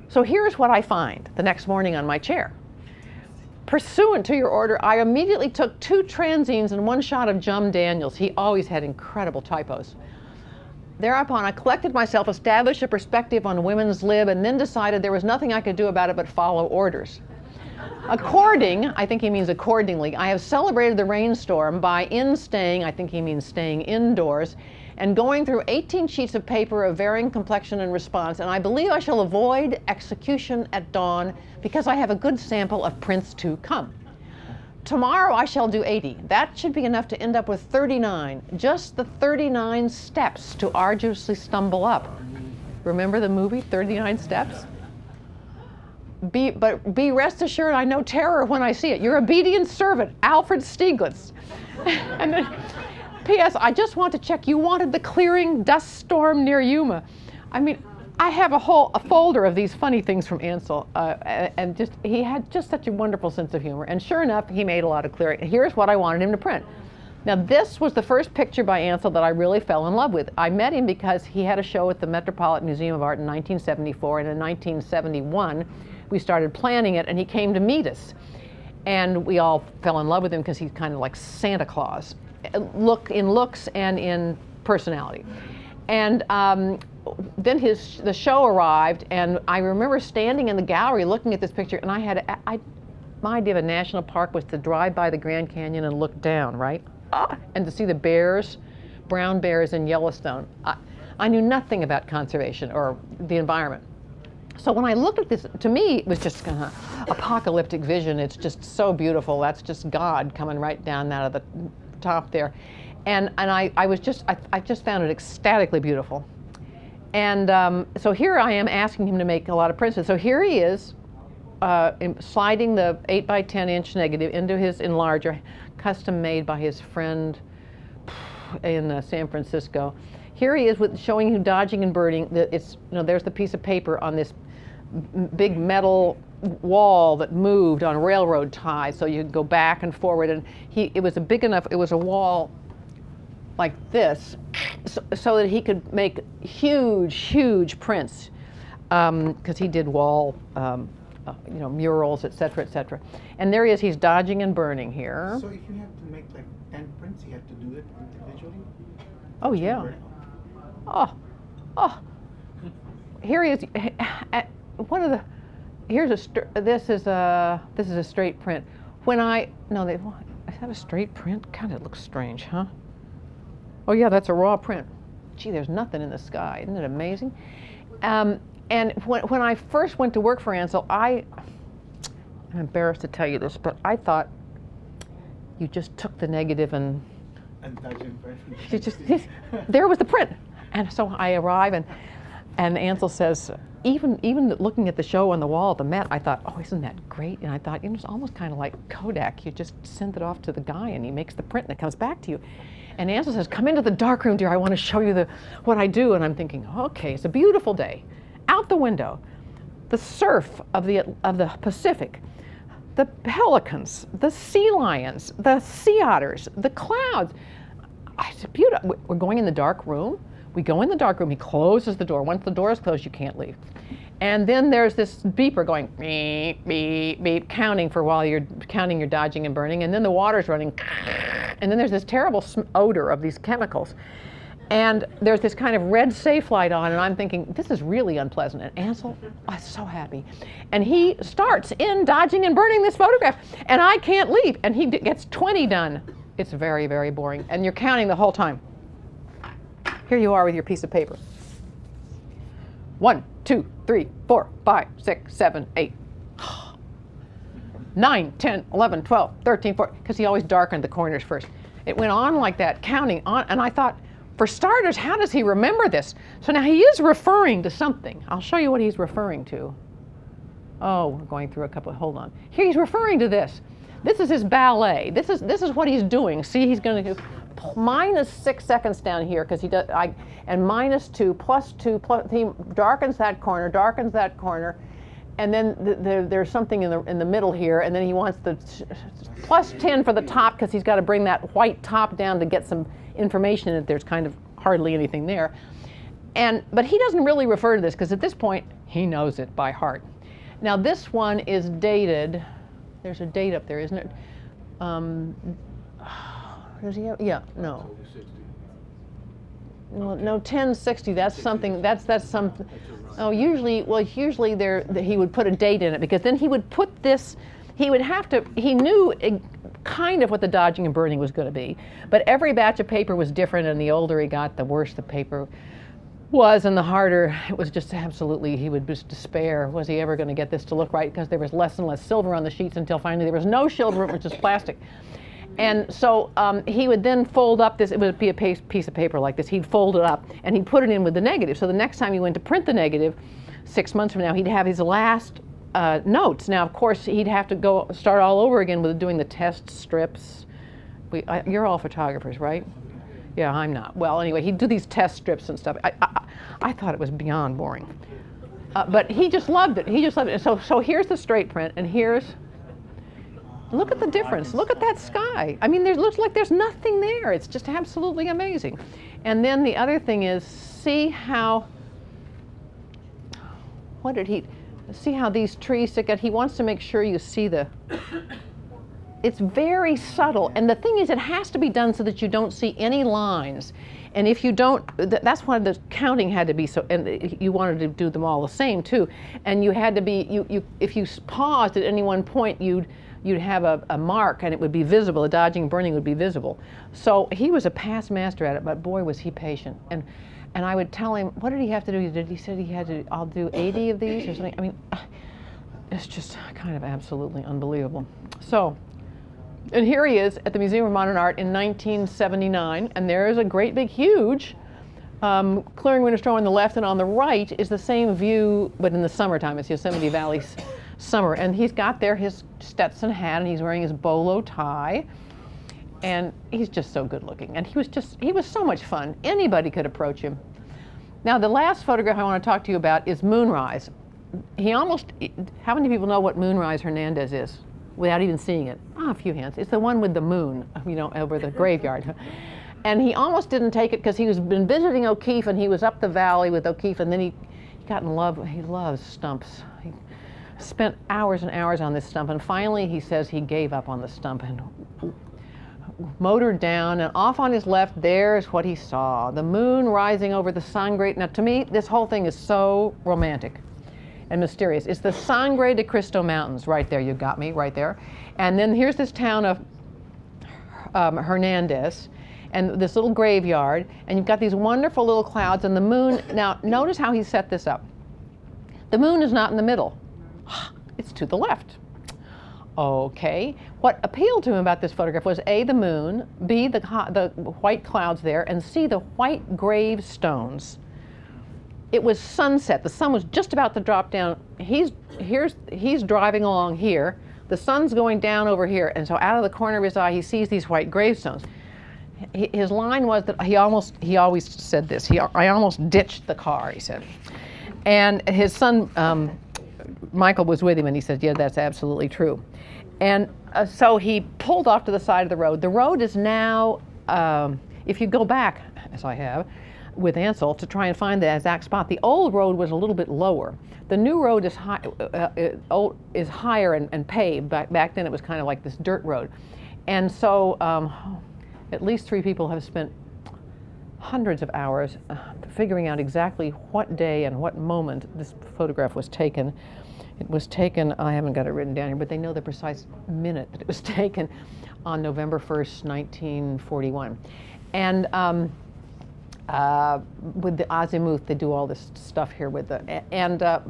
So here's what I find the next morning on my chair. Pursuant to your order, I immediately took 2 transines and 1 shot of Jum Daniels. He always had incredible typos. Thereupon, I collected myself, established a perspective on women's lib, and then decided there was nothing I could do about it but follow orders. According, I think he means accordingly, I have celebrated the rainstorm by staying, I think he means staying indoors, and going through 18 sheets of paper of varying complexion and response, and I believe I shall avoid execution at dawn because I have a good sample of prints to come. Tomorrow I shall do 80. That should be enough to end up with 39. Just the 39 steps to arduously stumble up. Remember the movie, 39 Steps? But be rest assured, I know terror when I see it. Your obedient servant, Alfred Stieglitz. And then, P.S. I just want to check, you wanted the clearing dust storm near Yuma. I mean, I have a folder of these funny things from Ansel, and he had just such a wonderful sense of humor. And sure enough, he made a lot of clearing. Here's what I wanted him to print. Now, this was the first picture by Ansel that I really fell in love with. I met him because he had a show at the Metropolitan Museum of Art in 1974, and in 1971, we started planning it, and he came to meet us. And we all fell in love with him because he's kind of like Santa Claus, in looks and in personality. And then the show arrived, and I remember standing in the gallery looking at this picture, and my idea of a national park was to drive by the Grand Canyon and look down, right? And to see the bears, brown bears in Yellowstone. I knew nothing about conservation or the environment. So when I looked at this, to me, it was just kind of apocalyptic vision. It's just so beautiful. That's just God coming right down out of the top there. And I just found it ecstatically beautiful. And so here I am asking him to make a lot of prints. So here he is, sliding the 8 by 10 inch negative into his enlarger, custom made by his friend in San Francisco. Here he is showing you dodging and birding. There's the piece of paper on this big metal wall that moved on railroad ties, so you could go back and forward. And it was a wall like this, so that he could make huge prints, because he did wall, murals, et cetera. And there he is. He's dodging and burning here. So if you have to make like 10 prints, you have to do it individually? Oh yeah. Oh. Here he is. This is a straight print. Is that a straight print? God, it looks strange, huh? Oh yeah, that's a raw print. Gee, there's nothing in the sky. Isn't it amazing? And when I first went to work for Ansel, I'm embarrassed to tell you this, but I thought you just took the negative and there was the print. And so I arrive, and Ansel says, even looking at the show on the wall at the Met, I thought, oh, isn't that great? And I thought, it's almost kind of like Kodak. You just send it off to the guy, and he makes the print, and it comes back to you. And Ansel says, come into the darkroom, dear. I want to show you what I do. And I'm thinking, okay, it's a beautiful day. Out the window, the surf of the Pacific, the pelicans, the sea lions, the sea otters, the clouds. It's beautiful. We're going in the dark room. We go in the dark room. He closes the door. Once the door is closed, you can't leave. And then there's this beeper going beep, beep, beep, counting for while you're counting your dodging and burning. And then the water's running. And then there's this terrible odor of these chemicals. And there's this kind of red safe light on, and I'm thinking, this is really unpleasant. And Ansel, I'm so happy. And he starts in dodging and burning this photograph, and I can't leave. And he gets 20 done. It's very, very boring. And you're counting the whole time. Here you are with your piece of paper. 1, 2, 3, 4, 5, 6, 7, 8. 9, 10, 11, 12, 13, 14, because he always darkened the corners first. It went on like that, counting on, and I thought, for starters, how does he remember this? So now he is referring to something. I'll show you what he's referring to. Oh, we're going through a couple, hold on. Here he's referring to this. This is his ballet. This is what he's doing. See, he's going to do minus 6 seconds down here, because he does, and minus 2, plus 2, he darkens that corner, and then there's something in the middle here, and then he wants the plus 10 for the top, because he's got to bring that white top down to get some information in it. There's kind of hardly anything there. But he doesn't really refer to this, because at this point, he knows it by heart. Now this one is dated, there's a date up there, isn't it? Does he have, yeah, no. Well, no, 1060, that's something, that's something. Oh, usually he would put a date in it, because then he would put this, he would have to, he knew kind of what the dodging and burning was going to be, but every batch of paper was different, and the older he got, the worse the paper was, and the harder. It was just absolutely, he would just despair. Was he ever going to get this to look right? Because there was less and less silver on the sheets until finally there was no silver, it was just plastic. And so he would then fold up this, it would be a piece of paper like this, he'd fold it up and he'd put it in with the negative. So the next time he went to print the negative, 6 months from now, he'd have his last notes. Now, of course, he'd have to start all over again with doing the test strips. You're all photographers, right? Yeah, I'm not. Well, anyway, he'd do these test strips and stuff. I thought it was beyond boring. But he just loved it. He just loved it. So here's the straight print, and here's, look at the difference. Look at that sky. I mean, it looks like there's nothing there. It's just absolutely amazing. And then the other thing is, see how, see how these trees stick out. He wants to make sure you see it's very subtle. And the thing is, it has to be done so that you don't see any lines. And if you don't, that's why the counting had to be so, and you wanted to do them all the same too. And you had to be, if you paused at any one point, you'd have a mark and it would be visible. The dodging and burning would be visible. So he was a past master at it, but boy, was he patient. And I would tell him, what did he have to do? He said he had to, I'll do 80 of these or something. I mean, it's just kind of absolutely unbelievable. So, and here he is at the Museum of Modern Art in 1979, and there is a great big huge clearing window store on the left, and on the right is the same view, but in the summertime. It's Yosemite Valley summer, and he's got there his Stetson hat, and he's wearing his bolo tie, and he's just so good looking, and he was so much fun. Anybody could approach him. Now, the last photograph I want to talk to you about is Moonrise. How many people know what Moonrise Hernandez is without even seeing it? A few hands. It's the one with the moon, you know, over the graveyard. And he almost didn't take it because he was been visiting O'Keeffe, and he was up the valley with O'Keeffe, and then he got in love. He loves stumps. He spent hours and hours on this stump, and finally he says he gave up on the stump and motored down, and off on his left, there's what he saw. The moon rising over the Sangre. Now, to me, this whole thing is so romantic and mysterious. It's the Sangre de Cristo Mountains, right there. You got me, right there. And then here's this town of Hernandez, and this little graveyard, and you've got these wonderful little clouds, and the moon. Now, notice how he set this up. The moon is not in the middle. It's to the left. Okay. What appealed to him about this photograph was A, the moon, B, the white clouds there, and C, the white gravestones. It was sunset. The sun was just about to drop down. He's driving along here. The sun's going down over here, and so out of the corner of his eye, he sees these white gravestones. His line was that he always said this. I almost ditched the car, he said. And his son, Michael, was with him, and he said, yeah, that's absolutely true. And so he pulled off to the side of the road. The road is now, if you go back, as I have, with Ansel to try and find the exact spot, the old road was a little bit lower. The new road is higher and paved. Back then it was kind of like this dirt road. And so at least 3 people have spent hundreds of hours figuring out exactly what day and what moment this photograph was taken. It was taken, I haven't got it written down here, but they know the precise minute that it was taken on November 1st, 1941. And with the azimuth, they do all this stuff here with the,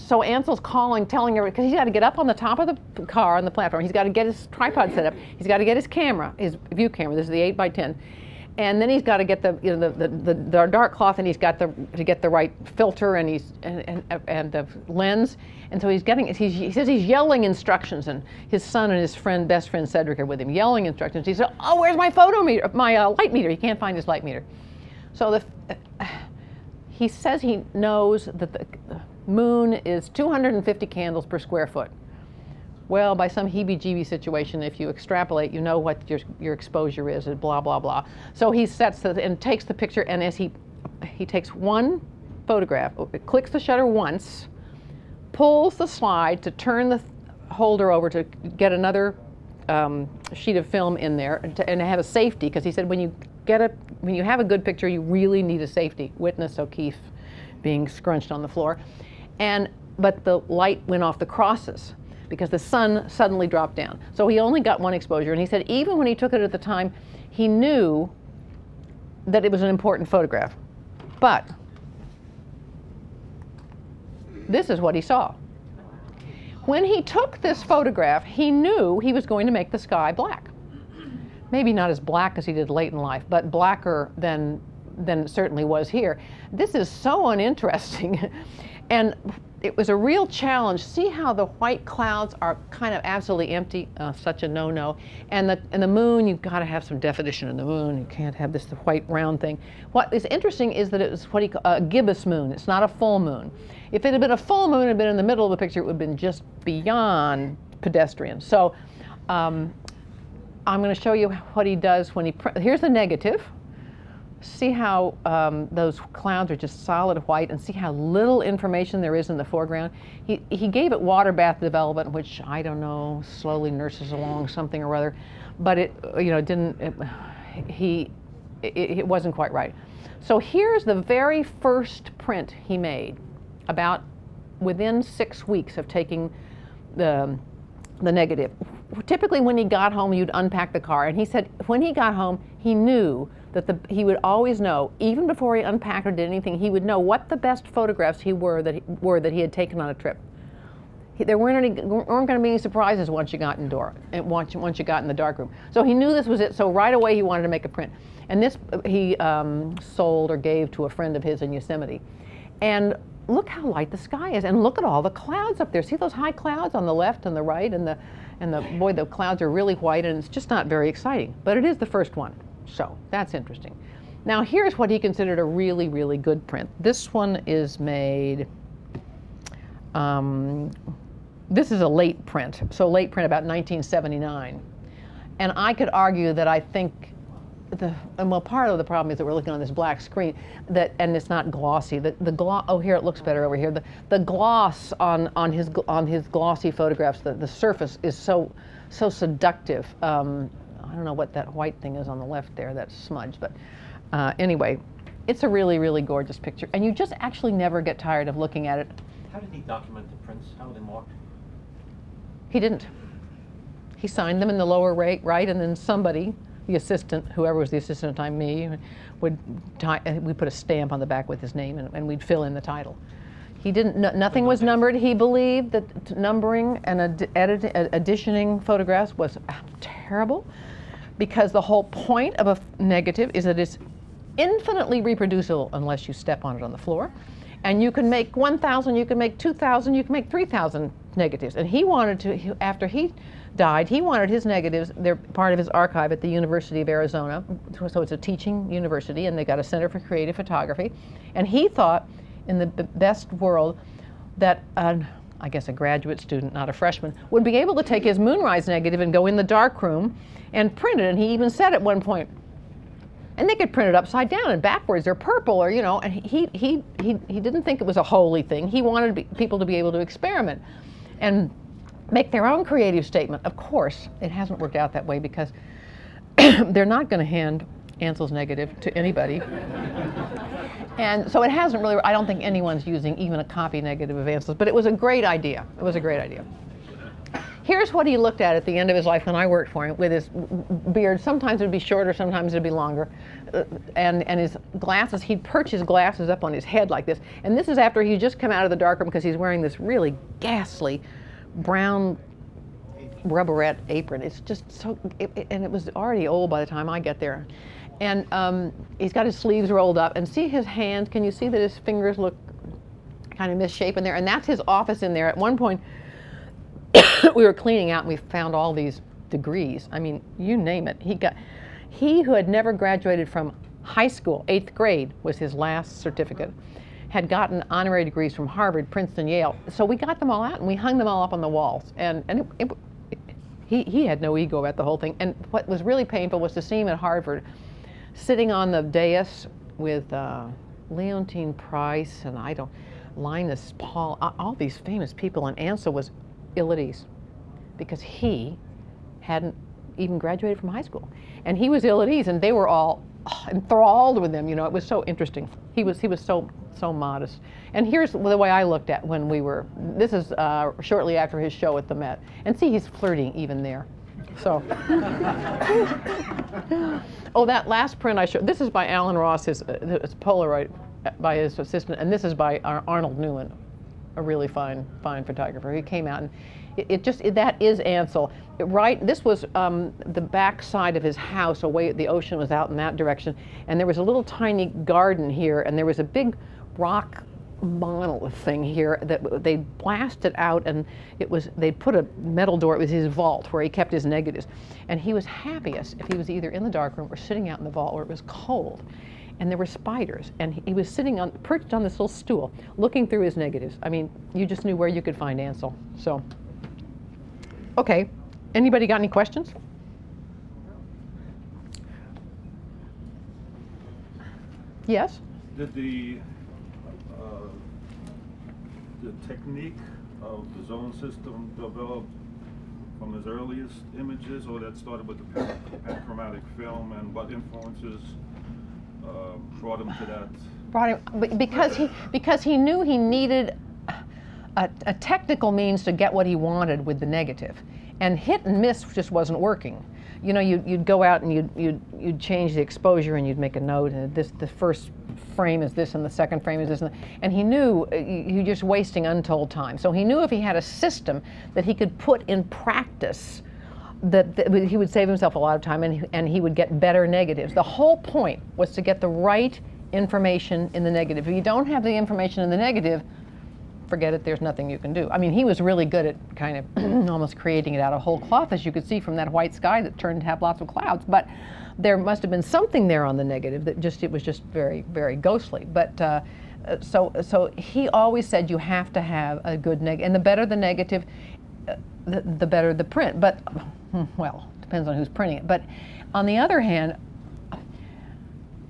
so Ansel's calling, telling her, because he's got to get up on the top of the car on the platform. He's got to get his tripod set up. He's got to get his camera, his view camera. This is the 8x10. And then he's got to get the dark cloth, and he's got to get the right filter and the lens. And so he says he's yelling instructions, and his son and his best friend Cedric are with him, yelling instructions. He said, "Oh, where's my light meter?" He can't find his light meter. So he says he knows that the moon is 250 candles per square foot. Well, by some heebie-jeebie situation, if you extrapolate, you know what your exposure is, and blah, blah, blah. So he sets and takes the picture, and as he takes one photograph, clicks the shutter once, pulls the slide to turn the holder over to get another sheet of film in there and have a safety, because he said when you have a good picture, you really need a safety. Witness O'Keeffe being scrunched on the floor. But the light went off the crosses. because the sun suddenly dropped down. So he only got one exposure, and he said even when he took it at the time, he knew that it was an important photograph. But this is what he saw. When he took this photograph, he knew he was going to make the sky black. Maybe not as black as he did late in life, but blacker than it certainly was here. This is so uninteresting. And it was a real challenge. See how the white clouds are kind of absolutely empty, such a no-no. And the moon, you've got to have some definition in the moon. You can't have this white round thing. What is interesting is that it was what he called a gibbous moon. It's not a full moon. If it had been a full moon and had been in the middle of the picture, it would have been just beyond pedestrian. So I'm going to show you what he does when he, here's the negative. See how those clouds are just solid white, and see how little information there is in the foreground. He gave it water bath development, which I don't know, slowly nurses along something or other, but it, you know, it wasn't quite right. So here's the very first print he made, about within 6 weeks of taking the negative. Typically when he got home, you'd unpack the car, and he said when he got home, he knew that he would always know, even before he unpacked or did anything, he would know what the best photographs that he had taken on a trip. There weren't going to be any surprises once you got indoor, and once you got in the darkroom. So he knew this was it. So right away he wanted to make a print, and this he sold or gave to a friend of his in Yosemite. And look how light the sky is, and look at all the clouds up there. See those high clouds on the left and the right, and boy, the clouds are really white, and it's just not very exciting. But it is the first one. So that's interesting. Now here's what he considered a really, really good print. This one is made, this is a late print. So late print about 1979. And I could argue that I think well, part of the problem is that we're looking on this black screen, and it's not glossy. The gloss, oh, here it looks better over here. The gloss on his glossy photographs, the surface is so seductive. I don't know what that white thing is on the left there, that smudge, but anyway, it's a really, really gorgeous picture, and you just actually never get tired of looking at it. How did he document the prints? How were they marked? He didn't. He signed them in the lower right, and then somebody, the assistant, whoever was the assistant at the time, me, we'd put a stamp on the back with his name, and we'd fill in the title. He didn't. Nothing was numbered. He believed that numbering and additioning photographs was terrible, because the whole point of a negative is that it's infinitely reproducible unless you step on it on the floor. And you can make 1,000, you can make 2,000, you can make 3,000 negatives. And he wanted to, after he died, he wanted his negatives, they're part of his archive at the University of Arizona. So it's a teaching university, and they got a Center for Creative Photography. And he thought, in the best world, that I guess a graduate student, not a freshman, would be able to take his Moonrise negative and go in the darkroom and print it. And he even said at one point, and they could print it upside down and backwards or purple, or, you know, and he didn't think it was a holy thing. He wanted people to be able to experiment and make their own creative statement. Of course, it hasn't worked out that way, because they're not going to hand Ansel's negative to anybody. And so it hasn't really, I don't think anyone's using even a copy negative of Ansel's, but it was a great idea. It was a great idea. Here's what he looked at the end of his life when I worked for him, with his beard. Sometimes it would be shorter, sometimes it would be longer. And his glasses, he'd perch his glasses up on his head like this. And this is after he'd just come out of the darkroom, because he's wearing this really ghastly brown rubberette apron. It's just so, and it was already old by the time I get there. And he's got his sleeves rolled up, and see his hands, can you see that his fingers look kind of misshapen there? And that's his office in there. At one point, we were cleaning out and we found all these degrees. I mean, you name it. He who had never graduated from high school, 8th grade was his last certificate, had gotten honorary degrees from Harvard, Princeton, Yale. So we got them all out and we hung them all up on the walls. And he had no ego about the whole thing. And what was really painful was to see him at Harvard, sitting on the dais with Leontine Price and Linus Paul, all these famous people, and Ansel was ill at ease because he hadn't even graduated from high school. And he was ill at ease, and they were all enthralled with them. You know, it was so interesting. He was so modest. And here's the way I looked at when we were. This is shortly after his show at the Met, and see, he's flirting even there. So, oh, that last print I showed. This is by Alan Ross, his Polaroid by his assistant, and this is by Arnold Newman, a really fine photographer. He came out, and that is Ansel. Right, this was the back side of his house, away. The ocean was out in that direction, and there was a little tiny garden here, and there was a big rock monolith thing here that they blasted out, and they put a metal door. It was his vault where he kept his negatives, and he was happiest if he was either in the darkroom or sitting out in the vault where it was cold, and there were spiders, and he was perched on this little stool, looking through his negatives. I mean, you just knew where you could find Ansel. So, okay, anybody got any questions? Yes. Did the technique of the zone system develop from his earliest images, or that started with the panchromatic film, and what influences brought him to that? Brought him because he knew he needed a technical means to get what he wanted with the negative, and hit and miss just wasn't working. You know, you'd go out and you'd change the exposure, and you'd make a note, and the first frame is this and the second frame is this, and he knew you're just wasting untold time. So he knew if he had a system that he could put in practice, that he would save himself a lot of time, and he would get better negatives. The whole point was to get the right information in the negative. If you don't have the information in the negative, forget it, there's nothing you can do. I mean, he was really good at kind of almost creating it out of whole cloth, as you could see from that white sky that turned to have lots of clouds. But there must have been something there on the negative that it was just very, very ghostly. But so he always said you have to have a good negative, and the better the negative, the better the print. But, well, depends on who's printing it. But on the other hand,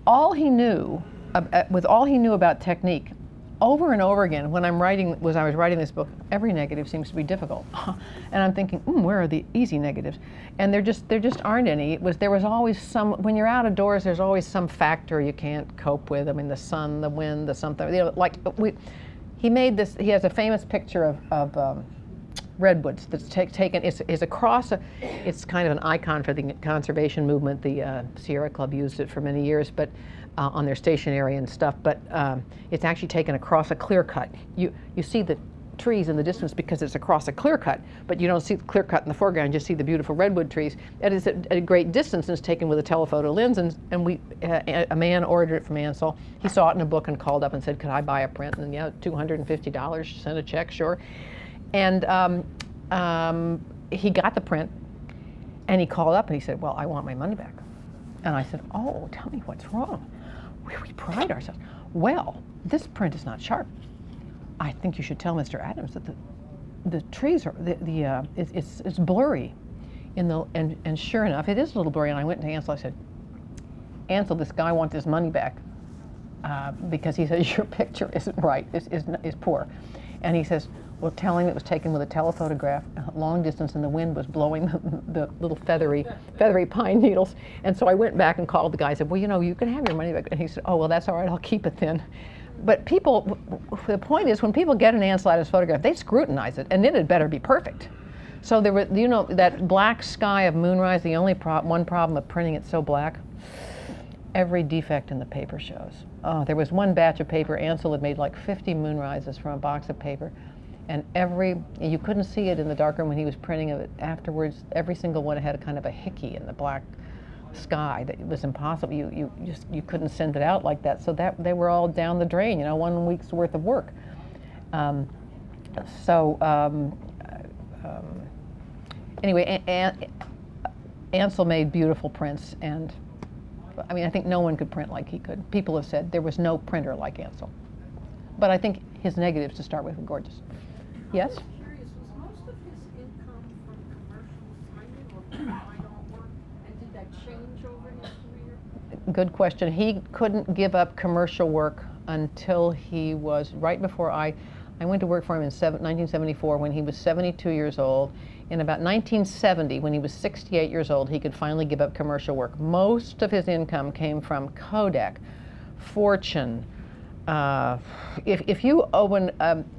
all he knew, with all he knew about technique, over and over again, when I was writing this book, every negative seems to be difficult, and I'm thinking, where are the easy negatives? And there just aren't any. There was always some. When you're out of doors, there's always some factor you can't cope with. I mean, the sun, the wind, the something. You know, like he made this. He has a famous picture of redwoods that's taken. It's across. It's kind of an icon for the conservation movement. The Sierra Club used it for many years, but. On their stationery and stuff, but it's actually taken across a clear cut. You see the trees in the distance because it's across a clear cut, but you don't see the clear cut in the foreground. You just see the beautiful redwood trees. It is at a great distance, and it's taken with a telephoto lens. And a man ordered it from Ansel. He saw it in a book and called up and said, "Could I buy a print?" And yeah, $250. Send a check, sure. And he got the print, and he called up and he said, "Well, I want my money back." And I said, "Oh, tell me what's wrong. We pride ourselves." "Well, this print is not sharp. I think you should tell Mr. Adams that the trees are it's blurry and sure enough, it is a little blurry." And I went to Ansel. I said, "Ansel, this guy wants his money back because he says your picture isn't right, is poor." And he says, "Well, tell him it was taken with a telephotograph, long distance, and the wind was blowing the little feathery pine needles." And so I went back and called the guy and said, "Well, you know, you can have your money back." And he said, "Oh, well, that's all right, I'll keep it then." But people, the point is, when people get an Ansel Adams photograph, they scrutinize it, and then it better be perfect. So there were, you know, that black sky of Moonrise, the only one problem of printing it so black, every defect in the paper shows. Oh, there was one batch of paper, Ansel had made like 50 Moonrises from a box of paper. And you couldn't see it in the darkroom when he was printing it afterwards. Every single one had a kind of a hickey in the black sky that it was impossible. You couldn't send it out like that. So that they were all down the drain, you know, 1 week's worth of work. Anyway, Ansel made beautiful prints, and I mean, I think no one could print like he could. People have said there was no printer like Ansel. But I think his negatives to start with were gorgeous. Yes? I'm curious, was most of his income from commercial signing or fine artwork, and did that change over his career? Good question. He couldn't give up commercial work until he was, right before I I went to work for him in 1974 when he was 72 years old. In about 1970, when he was 68 years old, he could finally give up commercial work. Most of his income came from Kodak, Fortune. If you open,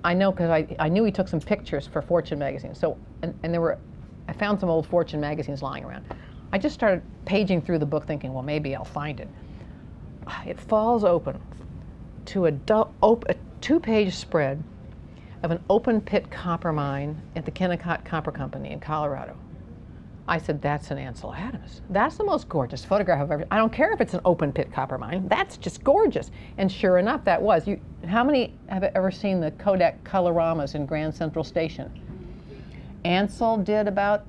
I know because I knew he took some pictures for Fortune magazine. So, and there were, I found some old Fortune magazines lying around. I just started paging through the book thinking, well, maybe I'll find it. It falls open to a 2-page spread of an open pit copper mine at the Kennecott Copper Company in Colorado. I said, that's an Ansel Adams. That's the most gorgeous photograph I've ever. I don't care if it's an open pit copper mine. That's just gorgeous. And sure enough, that was. How many have ever seen the Kodak Coloramas in Grand Central Station? Ansel did about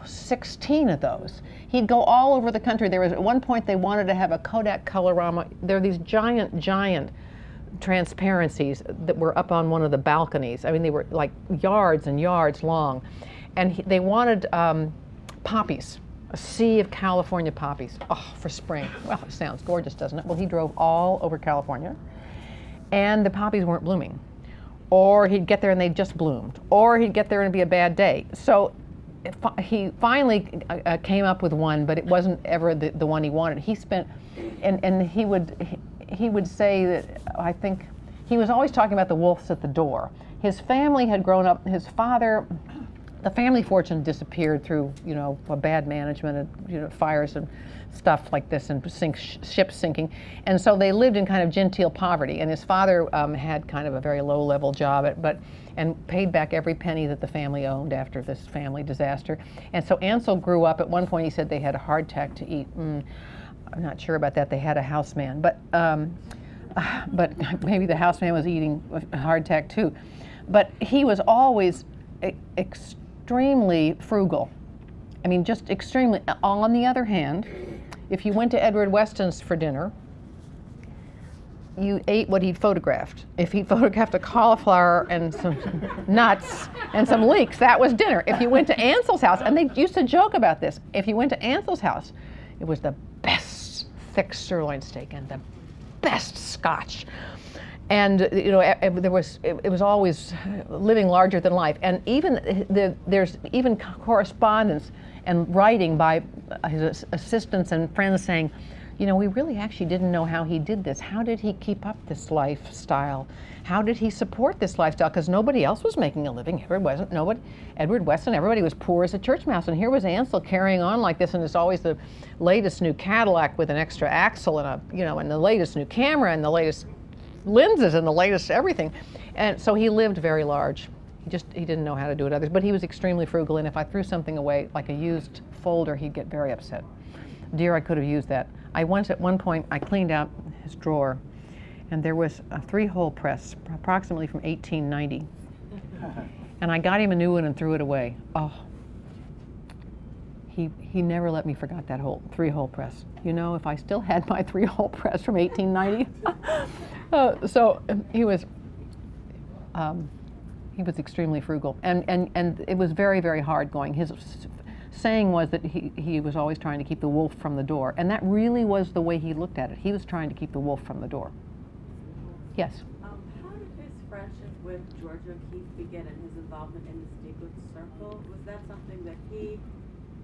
16 of those. He'd go all over the country. There was at one point they wanted to have a Kodak Colorama. There are these giant transparencies that were up on one of the balconies. I mean, they were like yards and yards long. And they wanted poppies, a sea of California poppies. Oh, for spring. Well, it sounds gorgeous, doesn't it? Well, he drove all over California, and the poppies weren't blooming. Or he'd get there and they just bloomed. Or he'd get there and it'd be a bad day. So he finally came up with one, but it wasn't ever the one he wanted. He spent, and he would say that, I think, he was always talking about the wolves at the door. His family had grown up, his father, the family fortune disappeared through, you know, a bad management and, you know, fires and stuff like this and ships sinking. And so they lived in kind of genteel poverty. And his father had kind of a very low-level job, and paid back every penny that the family owned after this family disaster. And so Ansel grew up. At one point he said they had a hardtack to eat. I'm not sure about that. They had a houseman, but maybe the houseman was eating hardtack too. But he was always extremely frugal. I mean, just extremely. On the other hand, if you went to Edward Weston's for dinner, you ate what he photographed. If he photographed a cauliflower and some nuts and some leeks, that was dinner. If you went to Ansel's house, and they used to joke about this, if you went to Ansel's house, it was the best thick sirloin steak and the best scotch. And you know, it was always living larger than life. And even there's even correspondence and writing by his assistants and friends saying, you know, we really actually didn't know how he did this. How did he keep up this lifestyle? How did he support this lifestyle? Because nobody else was making a living. Edward Weston, everybody was poor as a church mouse. And here was Ansel carrying on like this, and it's always the latest new Cadillac with an extra axle and and the latest new camera and the latest lenses and the latest everything. And so he lived very large. He didn't know how to do it others, but he was extremely frugal. And if I threw something away, like a used folder, he'd get very upset. Dear, I could have used that. At one point, I cleaned out his drawer, and there was a 3-hole press, approximately from 1890. And I got him a new one and threw it away. Oh, he never let me forget that 3-hole press. You know, if I still had my 3-hole press from 1890. So he was extremely frugal, and it was very, very hard going. His saying was that he was always trying to keep the wolf from the door, and that really was the way he looked at it. He was trying to keep the wolf from the door. Yes? How did his friendship with George O'Keeffe begin and his involvement in the Stieglitz circle? Was that something that he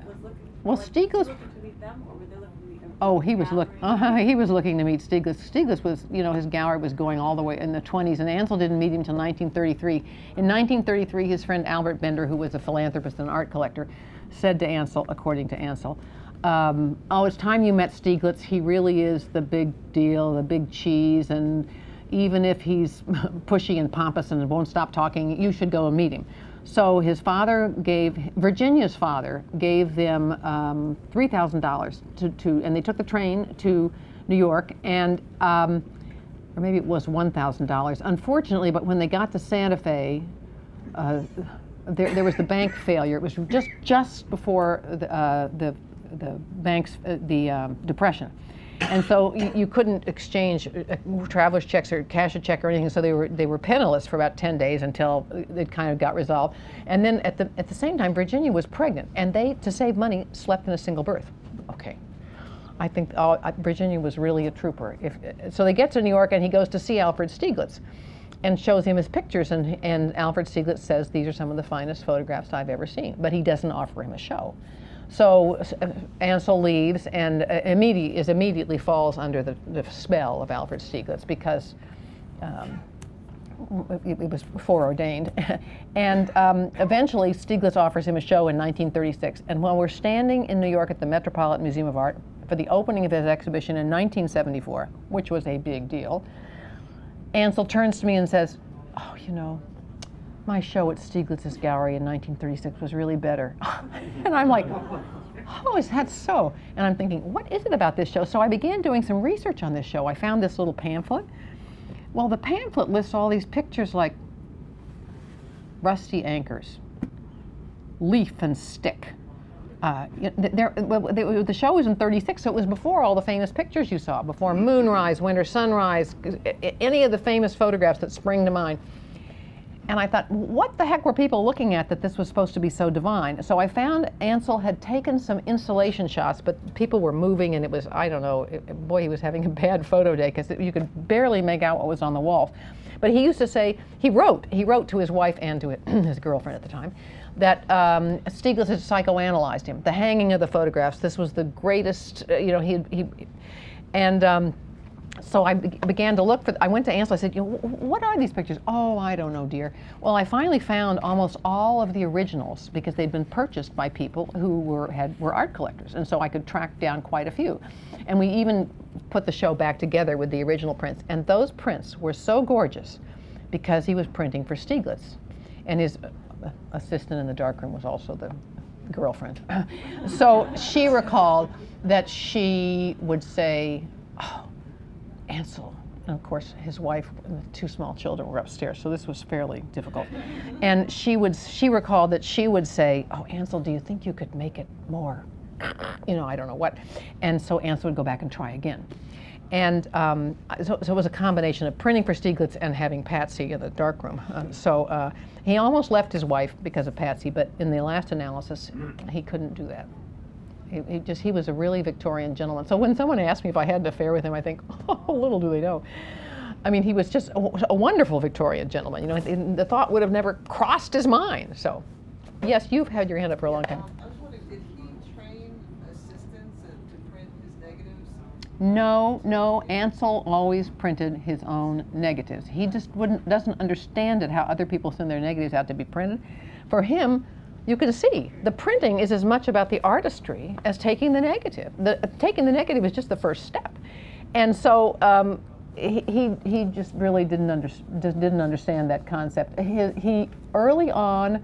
was looking for? Well, Stieglitz... looking to meet them, or were they looking to meet him? Oh, he was looking to meet Stieglitz. Stieglitz was, you know, his gallery was going all the way in the 20s, and Ansel didn't meet him until 1933. In 1933, his friend Albert Bender, who was a philanthropist and art collector, said to Ansel, according to Ansel, oh, it's time you met Stieglitz. He really is the big deal, the big cheese, and even if he's pushy and pompous and won't stop talking, you should go and meet him. So his father Virginia's father gave them $3,000 and they took the train to New York, and or maybe it was $1,000. Unfortunately, but when they got to Santa Fe, there was the bank failure. It was just before the bank's Depression, and so you couldn't exchange traveler's checks or cash a check or anything. So they were penniless for about 10 days until it kind of got resolved. And then at the same time, Virginia was pregnant, and they, to save money, slept in a single berth. Okay. I think Virginia was really a trooper. So they get to New York, and he goes to see Alfred Stieglitz. and shows him his pictures, and Alfred Stieglitz says these are some of the finest photographs I've ever seen, but he doesn't offer him a show. So Ansel leaves and immediately falls under the spell of Alfred Stieglitz, because it was foreordained. And eventually Stieglitz offers him a show in 1936, and while we're standing in New York at the Metropolitan Museum of Art for the opening of his exhibition in 1974, which was a big deal, Ansel turns to me and says, "Oh, you know, my show at Stieglitz's gallery in 1936 was really better." And I'm like, "Oh, is that so?" And I'm thinking, what is it about this show? So I began doing some research on this show. I found this little pamphlet. Well, the pamphlet lists all these pictures like rusty anchors, leaf and stick. The show was in '36, so it was before all the famous pictures you saw, before Moonrise, Winter Sunrise, any of the famous photographs that spring to mind. And I thought, what the heck were people looking at that this was supposed to be so divine? So I found Ansel had taken some installation shots, but people were moving, and it was, I don't know, boy, he was having a bad photo day, because you could barely make out what was on the walls. But he used to say, he wrote to his wife and to his girlfriend at the time, that Stieglitz had psychoanalyzed him. The hanging of the photographs, this was the greatest, you know, so I began to look for, I went to Ansel, I said, you know, what are these pictures? "Oh, I don't know, dear." Well, I finally found almost all of the originals, because they'd been purchased by people who were art collectors, and so I could track down quite a few. And we even put the show back together with the original prints, and those prints were so gorgeous because he was printing for Stieglitz, and his assistant in the darkroom was also the girlfriend. So she recalled that she would say, "Oh, Ansel," and of course his wife and the two small children were upstairs, so this was fairly difficult. And she recalled that she would say, "Oh, Ansel, do you think you could make it more, you know, I don't know what." And so Ansel would go back and try again. And so it was a combination of printing for Stieglitz and having Patsy in the darkroom. So he almost left his wife because of Patsy, but in the last analysis, he couldn't do that. He was a really Victorian gentleman. So when someone asked me if I had an affair with him, I think, oh, little do they know. I mean, he was just a wonderful Victorian gentleman. You know, the thought would have never crossed his mind. So, yes, you've had your hand up for a long time. I was wondering, did he train assistants to print his negatives? No, Ansel always printed his own negatives. He just doesn't understand it, how other people send their negatives out to be printed. For him, you can see the printing is as much about the artistry as taking the negative. Taking the negative is just the first step, and so he just really didn't understand that concept. He early on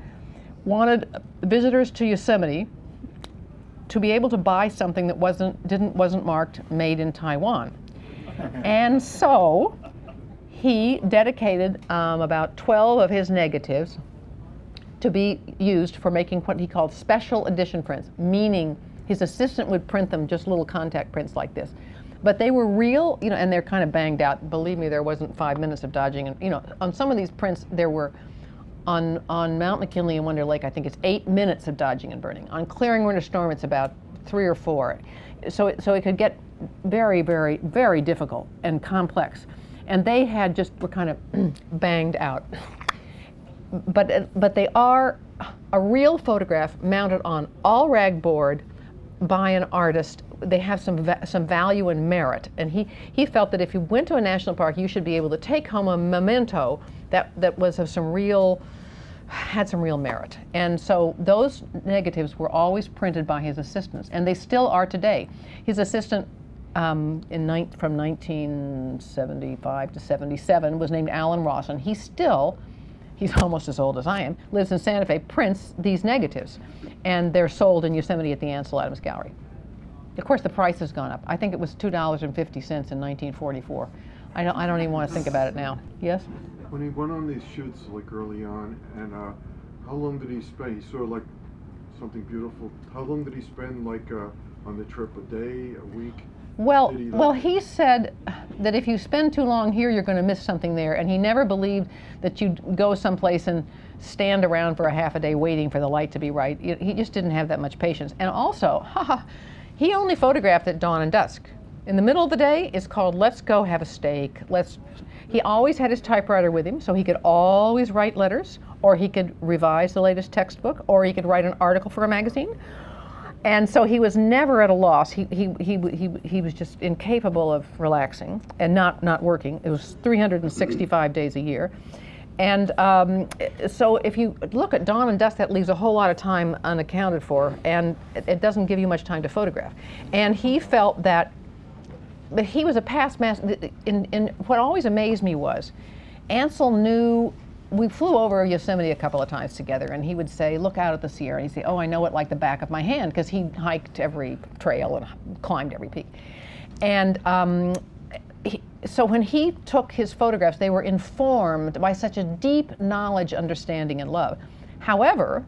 wanted visitors to Yosemite to be able to buy something that wasn't marked "Made in Taiwan," and so he dedicated about 12 of his negatives to be used for making what he called special edition prints, meaning his assistant would print them just little contact prints like this. But they were real, you know, and they're kind of banged out. Believe me, there wasn't 5 minutes of dodging. And, you know, on some of these prints, there were, on Mount McKinley and Wonder Lake, I think it's 8 minutes of dodging and burning. On Clearing Winter Storm, it's about 3 or 4. So it could get very, very, very difficult and complex. And they were kind of banged out. But they are a real photograph mounted on all rag board by an artist. They have some value and merit, and he felt that if you went to a national park, you should be able to take home a memento that was of had some real merit. And so those negatives were always printed by his assistants, and they still are today. His assistant from 1975 to 77 was named Alan Ross, and he's almost as old as I am, lives in Santa Fe, prints these negatives. And they're sold in Yosemite at the Ansel Adams Gallery. Of course, the price has gone up. I think it was $2.50 in 1944. I don't even want to think about it now. Yes? When he went on these shoots, like early on, and how long did he spend? He saw like something beautiful. How long did he spend, like, on the trip? A day, a week? Well, he said that if you spend too long here, you're going to miss something there, and he never believed that you'd go someplace and stand around for a half a day waiting for the light to be right. He just didn't have that much patience. And also, he only photographed at dawn and dusk. In the middle of the day is called let's go have a steak. He always had his typewriter with him, so he could always write letters, or he could revise the latest textbook, or he could write an article for a magazine. And so he was never at a loss. He was just incapable of relaxing and not working. It was 365 days a year. And so if you look at dawn and dusk, that leaves a whole lot of time unaccounted for, and it doesn't give you much time to photograph. And he felt that he was a past master. What always amazed me was Ansel knew. We flew over Yosemite a couple of times together, and he would say, look out at the Sierra. And he'd say, oh, I know it like the back of my hand, because he hiked every trail and climbed every peak. And so when he took his photographs, they were informed by such a deep knowledge, understanding, and love. However,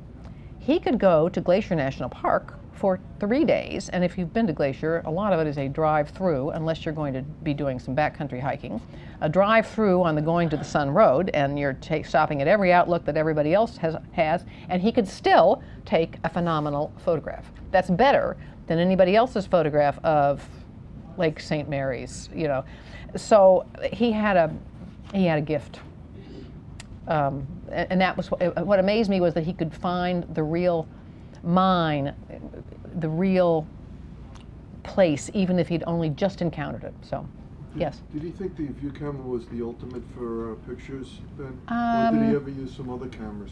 he could go to Glacier National Park for 3 days, and if you've been to Glacier, a lot of it is a drive-through, unless you're going to be doing some backcountry hiking. A drive-through on the Going to the Sun Road, and you're stopping at every outlook that everybody else has, and he could still take a phenomenal photograph. That's better than anybody else's photograph of Lake St. Mary's, you know. So he had a gift. And that was what amazed me, was that he could find the real mine, the real place, even if he'd only just encountered it. So, yes. Did he think the view camera was the ultimate for pictures, Ben? Or did he ever use some other cameras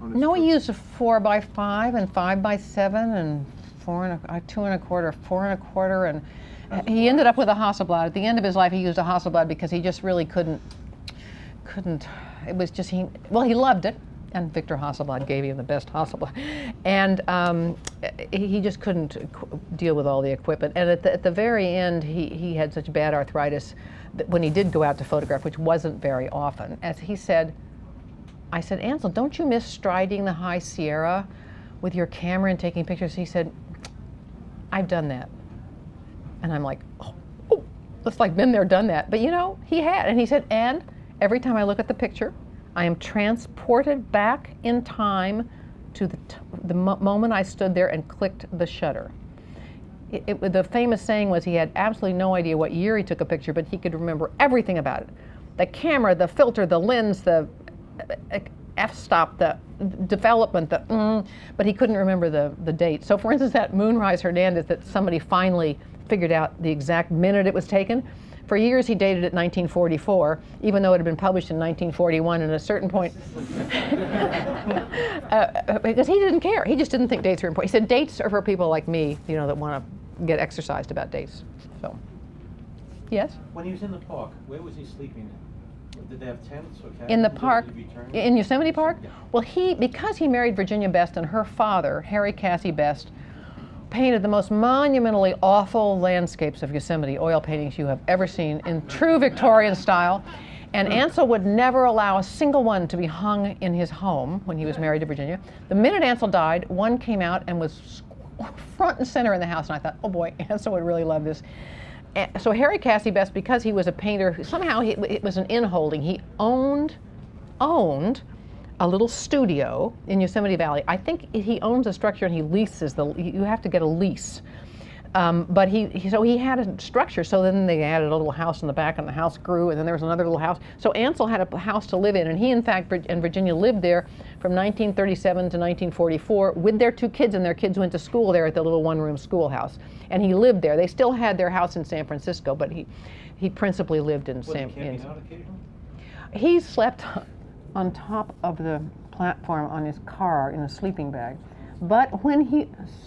on his No, trips? he used a 4x5 and 5x7 and 2.25, 4.25, and he ended up with a Hasselblad. At the end of his life, he used a Hasselblad because he just really couldn't. It was just he loved it. And Victor Hasselblad gave him the best Hasselblad. And he just couldn't deal with all the equipment. And at the very end, he had such bad arthritis that when he did go out to photograph, which wasn't very often, as he said, I said, Ansel, don't you miss striding the high Sierra with your camera and taking pictures? He said, I've done that. And I'm like, oh, it's like been there, done that. But you know, he had. And he said, and every time I look at the picture, I am transported back in time to the moment I stood there and clicked the shutter. The famous saying was he had absolutely no idea what year he took a picture, but he could remember everything about it. The camera, the filter, the lens, the f-stop, the development, but he couldn't remember the date. So for instance, that Moonrise Hernandez that somebody finally figured out the exact minute it was taken, for years he dated it 1944, even though it had been published in 1941, and at a certain point, because he didn't care. He just didn't think dates were important. He said dates are for people like me, you know, that want to get exercised about dates. So, yes? When he was in the park, where was he sleeping? Did they have tents or cabins? In the park, in Yosemite Park? Yeah. Well, because he married Virginia Best, and her father, Harry Cassie Best, painted the most monumentally awful landscapes of Yosemite, oil paintings you have ever seen in true Victorian style. And Ansel would never allow a single one to be hung in his home when he was married to Virginia. The minute Ansel died, one came out and was front and center in the house, and I thought, oh boy, Ansel would really love this. So Harry Cassie Best, because he was a painter, somehow it was an inholding. He owned a little studio in Yosemite Valley. I think he owns a structure and he leases you have to get a lease. But so he had a structure, so then they added a little house in the back, and the house grew, and then there was another little house. So Ansel had a house to live in, and he, in fact, and Virginia lived there from 1937 to 1944 with their 2 kids, and their kids went to school there at the little one-room schoolhouse. And he lived there. They still had their house in San Francisco, but he principally lived in San Francisco. He slept on top of the platform on his car in a sleeping bag. But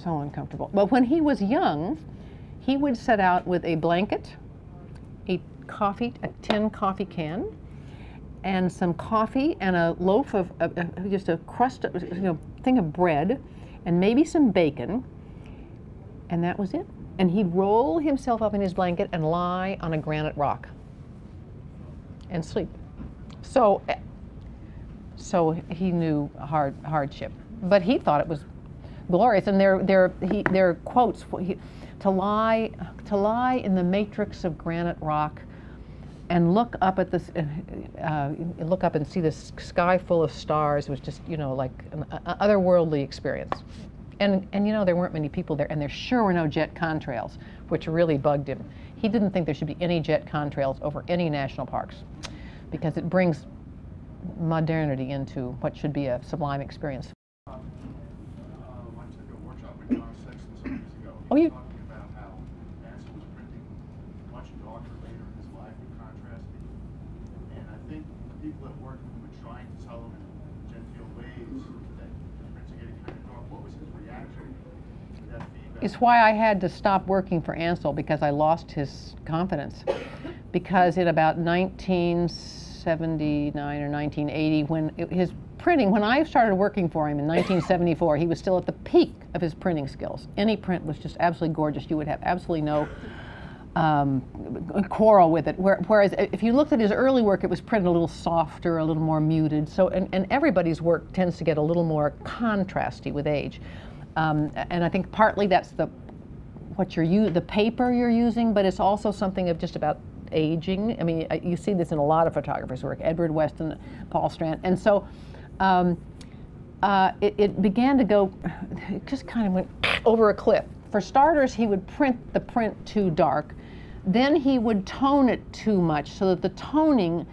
so uncomfortable. But when he was young, he would set out with a blanket, a tin coffee can, and some coffee and a loaf of, just a crust, thing of bread, and maybe some bacon, and that was it. And he'd roll himself up in his blanket and lie on a granite rock and sleep. So he knew hardship, but he thought it was glorious. And their quotes: to lie in the matrix of granite rock, and look up at this, look up and see this sky full of stars was just, like an otherworldly experience. And there weren't many people there, and there sure were no jet contrails, which really bugged him. He didn't think there should be any jet contrails over any national parks because it brings modernity into what should be a sublime experience. I took a workshop with John Sexton some years ago. Oh, He you- was talking about how Ansel was printing much darker later in his life and contrasting. And I think the people that worked with him were trying to tell him in genteel ways that the prints are getting kind of dark. What was his reaction to that feedback? It's why I had to stop working for Ansel, because I lost his confidence. Because in about 1979 or 1980, his printing, when I started working for him in 1974, he was still at the peak of his printing skills. Any print was just absolutely gorgeous. You would have absolutely no quarrel with it. Whereas if you looked at his early work, it was printed a little softer, a little more muted. So, and everybody's work tends to get a little more contrasty with age. And I think partly that's the paper you're using, but it's also something of just about aging. I mean, you see this in a lot of photographers' work, Edward Weston, Paul Strand. And so it began to go, it just kind of went over a cliff. For starters, he would print the print too dark. Then he would tone it too much, so that the toning,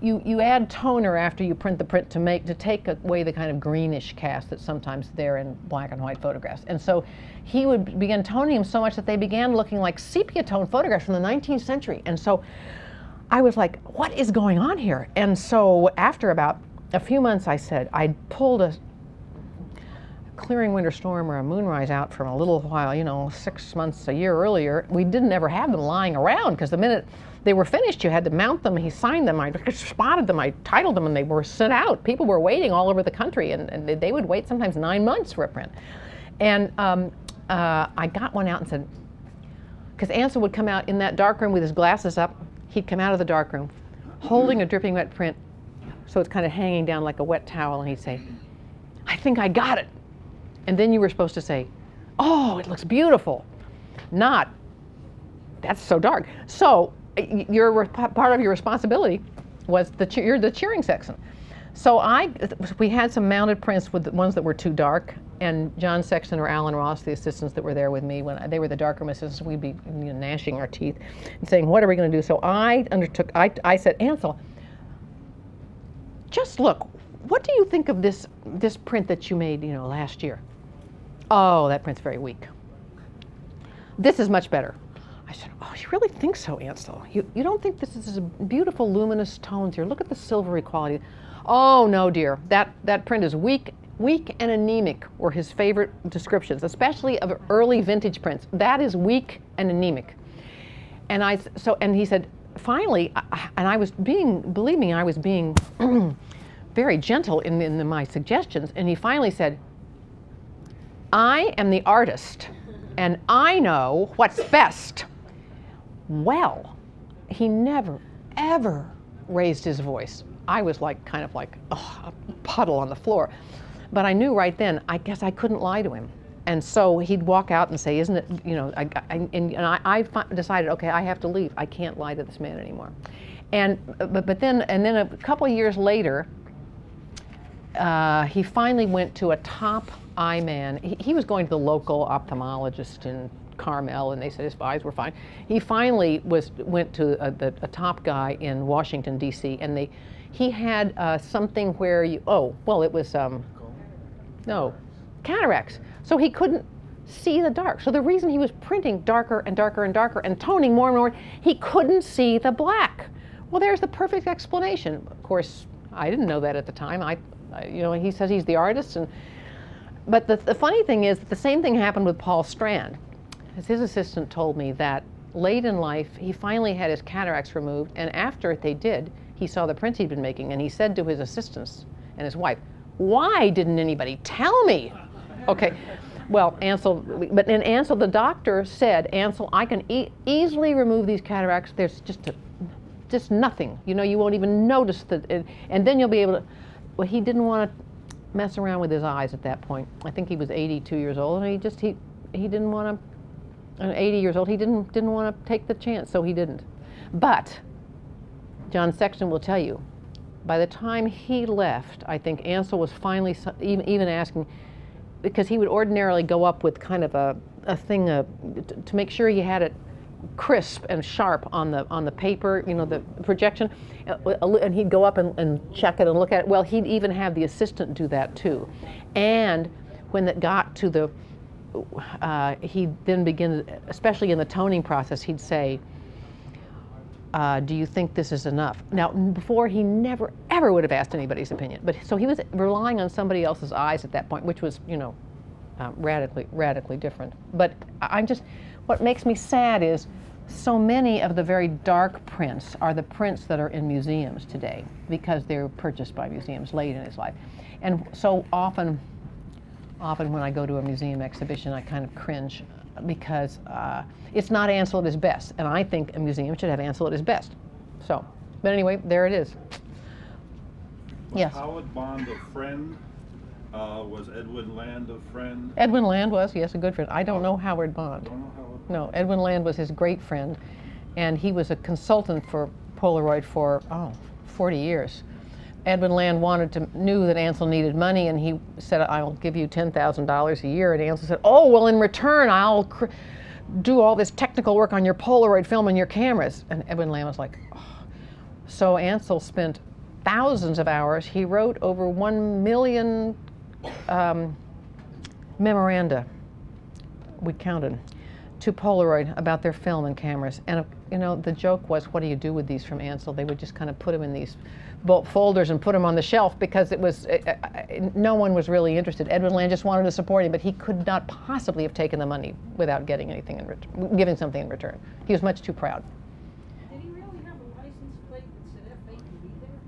you add toner after you print the print to take away the kind of greenish cast that's sometimes there in black and white photographs. And so he would begin toning them so much that they began looking like sepia tone photographs from the 19th century. And so I was like, what is going on here? And so after about a few months, I pulled a clearing winter storm or a Moonrise out from a little while, 6 months, a year earlier. We didn't ever have them lying around, because the minute they were finished, you had to mount them. He signed them, I spotted them, I titled them, and they were sent out. People were waiting all over the country, and they would wait sometimes 9 months for a print. And I got one out and said, because Ansel would come out in that darkroom with his glasses up. He'd come out of the darkroom holding a dripping wet print, so it's kind of hanging down like a wet towel, and he'd say, I think I got it. And then you were supposed to say, oh, it looks beautiful. Not, that's so dark. So part of your responsibility was the cheering section. So we had some mounted prints with the ones that were too dark, and John Sexton or Alan Ross, the assistants that were there with me, when they were the darkroom assistants, we'd be gnashing our teeth and saying, what are we going to do? So I said, Ansel, just look, what do you think of this print that you made, last year? Oh, that print's very weak. This is much better. I said, oh, you really think so, Ansel? You don't think this is beautiful luminous tones here? Look at the silvery quality. Oh, no, dear. That print is weak and anemic were his favorite descriptions, especially of early vintage prints. That is weak and anemic. And he said, finally, and I was being, believe me, I was being very gentle in my suggestions, and he finally said, I am the artist, and I know what's best. Well, he never, ever raised his voice. I was kind of like a puddle on the floor. But I knew right then, I guess I couldn't lie to him. And so he'd walk out and say, isn't it, I decided, okay, I have to leave. I can't lie to this man anymore. And then a couple of years later, he finally went to a top eye man. He was going to the local ophthalmologist in Carmel, and they said his eyes were fine. He finally went to a top guy in Washington, D.C., and he had something where it was, cataracts. So he couldn't see the dark. So the reason he was printing darker and darker and darker and toning more and more, he couldn't see the black. Well, there's the perfect explanation. Of course, I didn't know that at the time. He says he's the artist, but the funny thing is that the same thing happened with Paul Strand. His assistant told me that late in life, he finally had his cataracts removed, and after they did, he saw the prints he'd been making, and he said to his assistants and his wife, why didn't anybody tell me? Okay, well, Ansel, the doctor said, Ansel, I can easily remove these cataracts. There's just nothing. You won't even notice that, and then you'll be able to. Well, he didn't want to mess around with his eyes at that point. I think he was 82 years old, and he didn't want to. 80 years old, he didn't want to take the chance, so he didn't. But John Sexton will tell you, by the time he left, I think Ansel was finally even asking, because he would ordinarily go up with kind of a thing to make sure he had it crisp and sharp on the paper, you know, the projection, and he'd go up and check it and look at it. Well, he'd even have the assistant do that too. And when it got to the, he'd then begin, especially in the toning process, he'd say, do you think this is enough? Now, before, he never, ever would have asked anybody's opinion. But so he was relying on somebody else's eyes at that point, which was, you know, radically different. But I'm just, what makes me sad is so many of the very dark prints are the prints that are in museums today because they're purchased by museums late in his life. And so often when I go to a museum exhibition, I kind of cringe because it's not Ansel at his best, and I think a museum should have Ansel at his best. So, but anyway, there it is. Yes. Howard Bond a friend? Was Edwin Land a friend? Edwin Land was, yes, a good friend. I don't know Howard Bond. Don't know Howard Bond. No, Edwin Land was his great friend, and he was a consultant for Polaroid for 40 years. Edwin Land knew that Ansel needed money, and he said, "I'll give you $10,000 a year." And Ansel said, "Oh, well, in return, I'll do all this technical work on your Polaroid film and your cameras." And Edwin Land was like, oh. So Ansel spent thousands of hours. He wrote over 1 million memoranda, we counted, to Polaroid about their film and cameras. And you know, the joke was, what do you do with these from Ansel? They would just kind of put them in these folders and put them on the shelf because it was, no one was really interested. Edwin Land just wanted to support him, but he could not possibly have taken the money without getting anything in return, giving something in return. He was much too proud. Did he really have a license plate that said F8 and be there?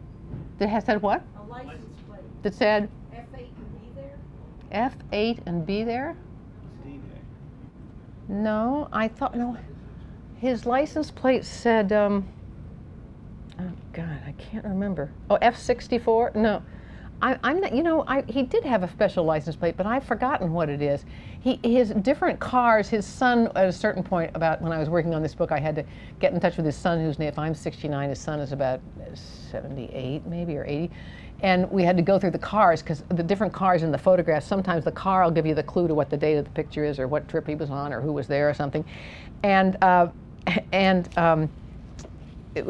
That has said what? A license plate. That said F8 and be there? F8 and be there? No, I thought, no. His license plate said, oh God, I can't remember. Oh, F64? No. I'm not, you know, he did have a special license plate, but I've forgotten what it is. His different cars, his son, at a certain point, about when I was working on this book, I had to get in touch with his son, who's, if I'm 69, his son is about 78 maybe, or 80. And we had to go through the cars, because the different cars in the photographs, sometimes the car will give you the clue to what the date of the picture is, or what trip he was on, or who was there, or something.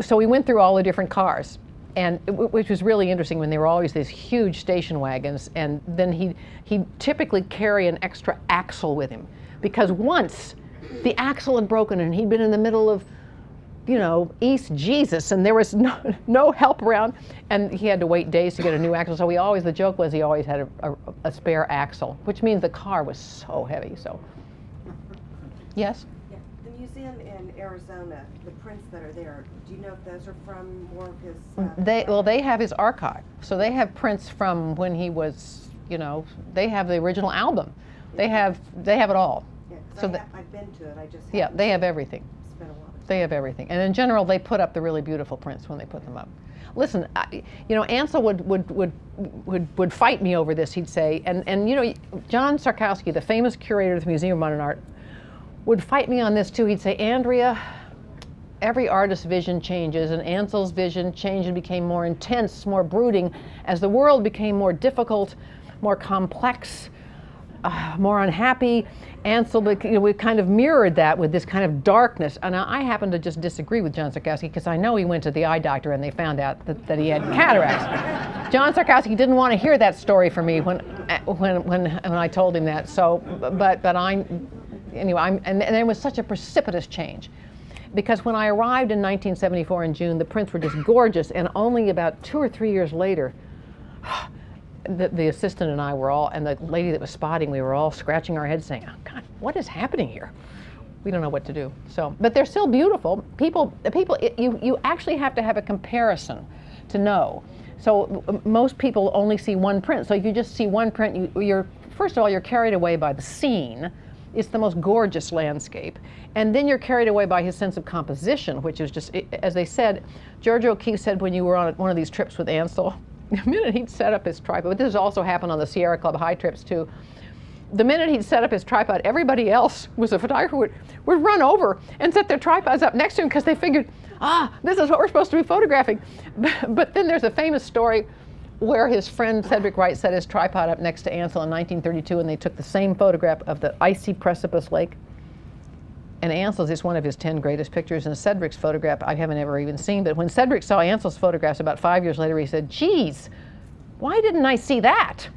So we went through all the different cars, and which was really interesting when they were always these huge station wagons, and then he'd typically carry an extra axle with him, because once the axle had broken and he'd been in the middle of, you know, East Jesus, and there was no help around, and he had to wait days to get a new axle. So the joke was he always had a spare axle, which means the car was so heavy. So, yes? Yeah, the museum in Arizona, the prints that are there, do you know if those are from more of his? They have his archive, so they have prints from when he was, you know, they have the original album. They have it all. Yeah, so I've been to it. I just they have everything. Spent a while. They have everything, and in general, they put up the really beautiful prints when they put them up. Listen, you know, Ansel would fight me over this. He'd say, and you know, John Sarkowski, the famous curator of the Museum of Modern Art, would fight me on this too. He'd say, Andrea, every artist's vision changes, and Ansel's vision changed and became more intense, more brooding, as the world became more difficult, more complex, more unhappy. Ansel, you know, we kind of mirrored that with this kind of darkness. And I happen to just disagree with John Sarkowski, because I know he went to the eye doctor and they found out that he had cataracts. John Sarkowski didn't want to hear that story from me when I told him that. So, but anyway, and there was such a precipitous change, because when I arrived in 1974 in June, the prints were just gorgeous, and only about 2 or 3 years later, the assistant and I were all, and the lady that was spotting, we were all scratching our heads saying, oh God, what is happening here? We don't know what to do. So, but they're still beautiful. You actually have to have a comparison to know. So most people only see one print. So if you just see one print, you're first of all, you're carried away by the scene. It's the most gorgeous landscape. And then you're carried away by his sense of composition, which is just, as they said, George O'Keeffe said when you were on one of these trips with Ansel, the minute he'd set up his tripod, but this has also happened on the Sierra Club High trips too, the minute he'd set up his tripod, everybody else was a photographer would run over and set their tripods up next to him, because they figured, this is what we're supposed to be photographing. But then there's a famous story where his friend Cedric Wright set his tripod up next to Ansel in 1932, and they took the same photograph of the icy precipice lake. And Ansel's is one of his 10 greatest pictures, and Cedric's photograph I haven't ever even seen. But when Cedric saw Ansel's photographs about 5 years later, he said, "Geez, why didn't I see that?"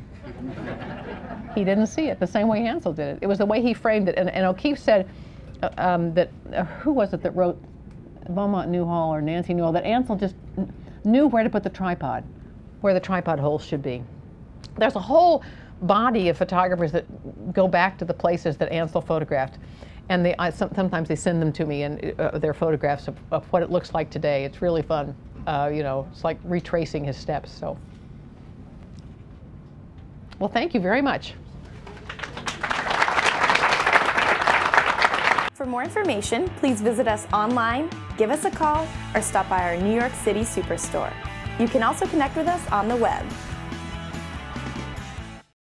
He didn't see it the same way Ansel did it. It was the way he framed it. And O'Keeffe said that, who was it that wrote Beaumont Newhall or Nancy Newhall, that Ansel just knew where to put the tripod, where the tripod holes should be. There's a whole body of photographers that go back to the places that Ansel photographed. And sometimes they send them to me, and their photographs of what it looks like today. It's really fun. You know, it's like retracing his steps. So, well, thank you very much. For more information, please visit us online, give us a call, or stop by our New York City Superstore. You can also connect with us on the web.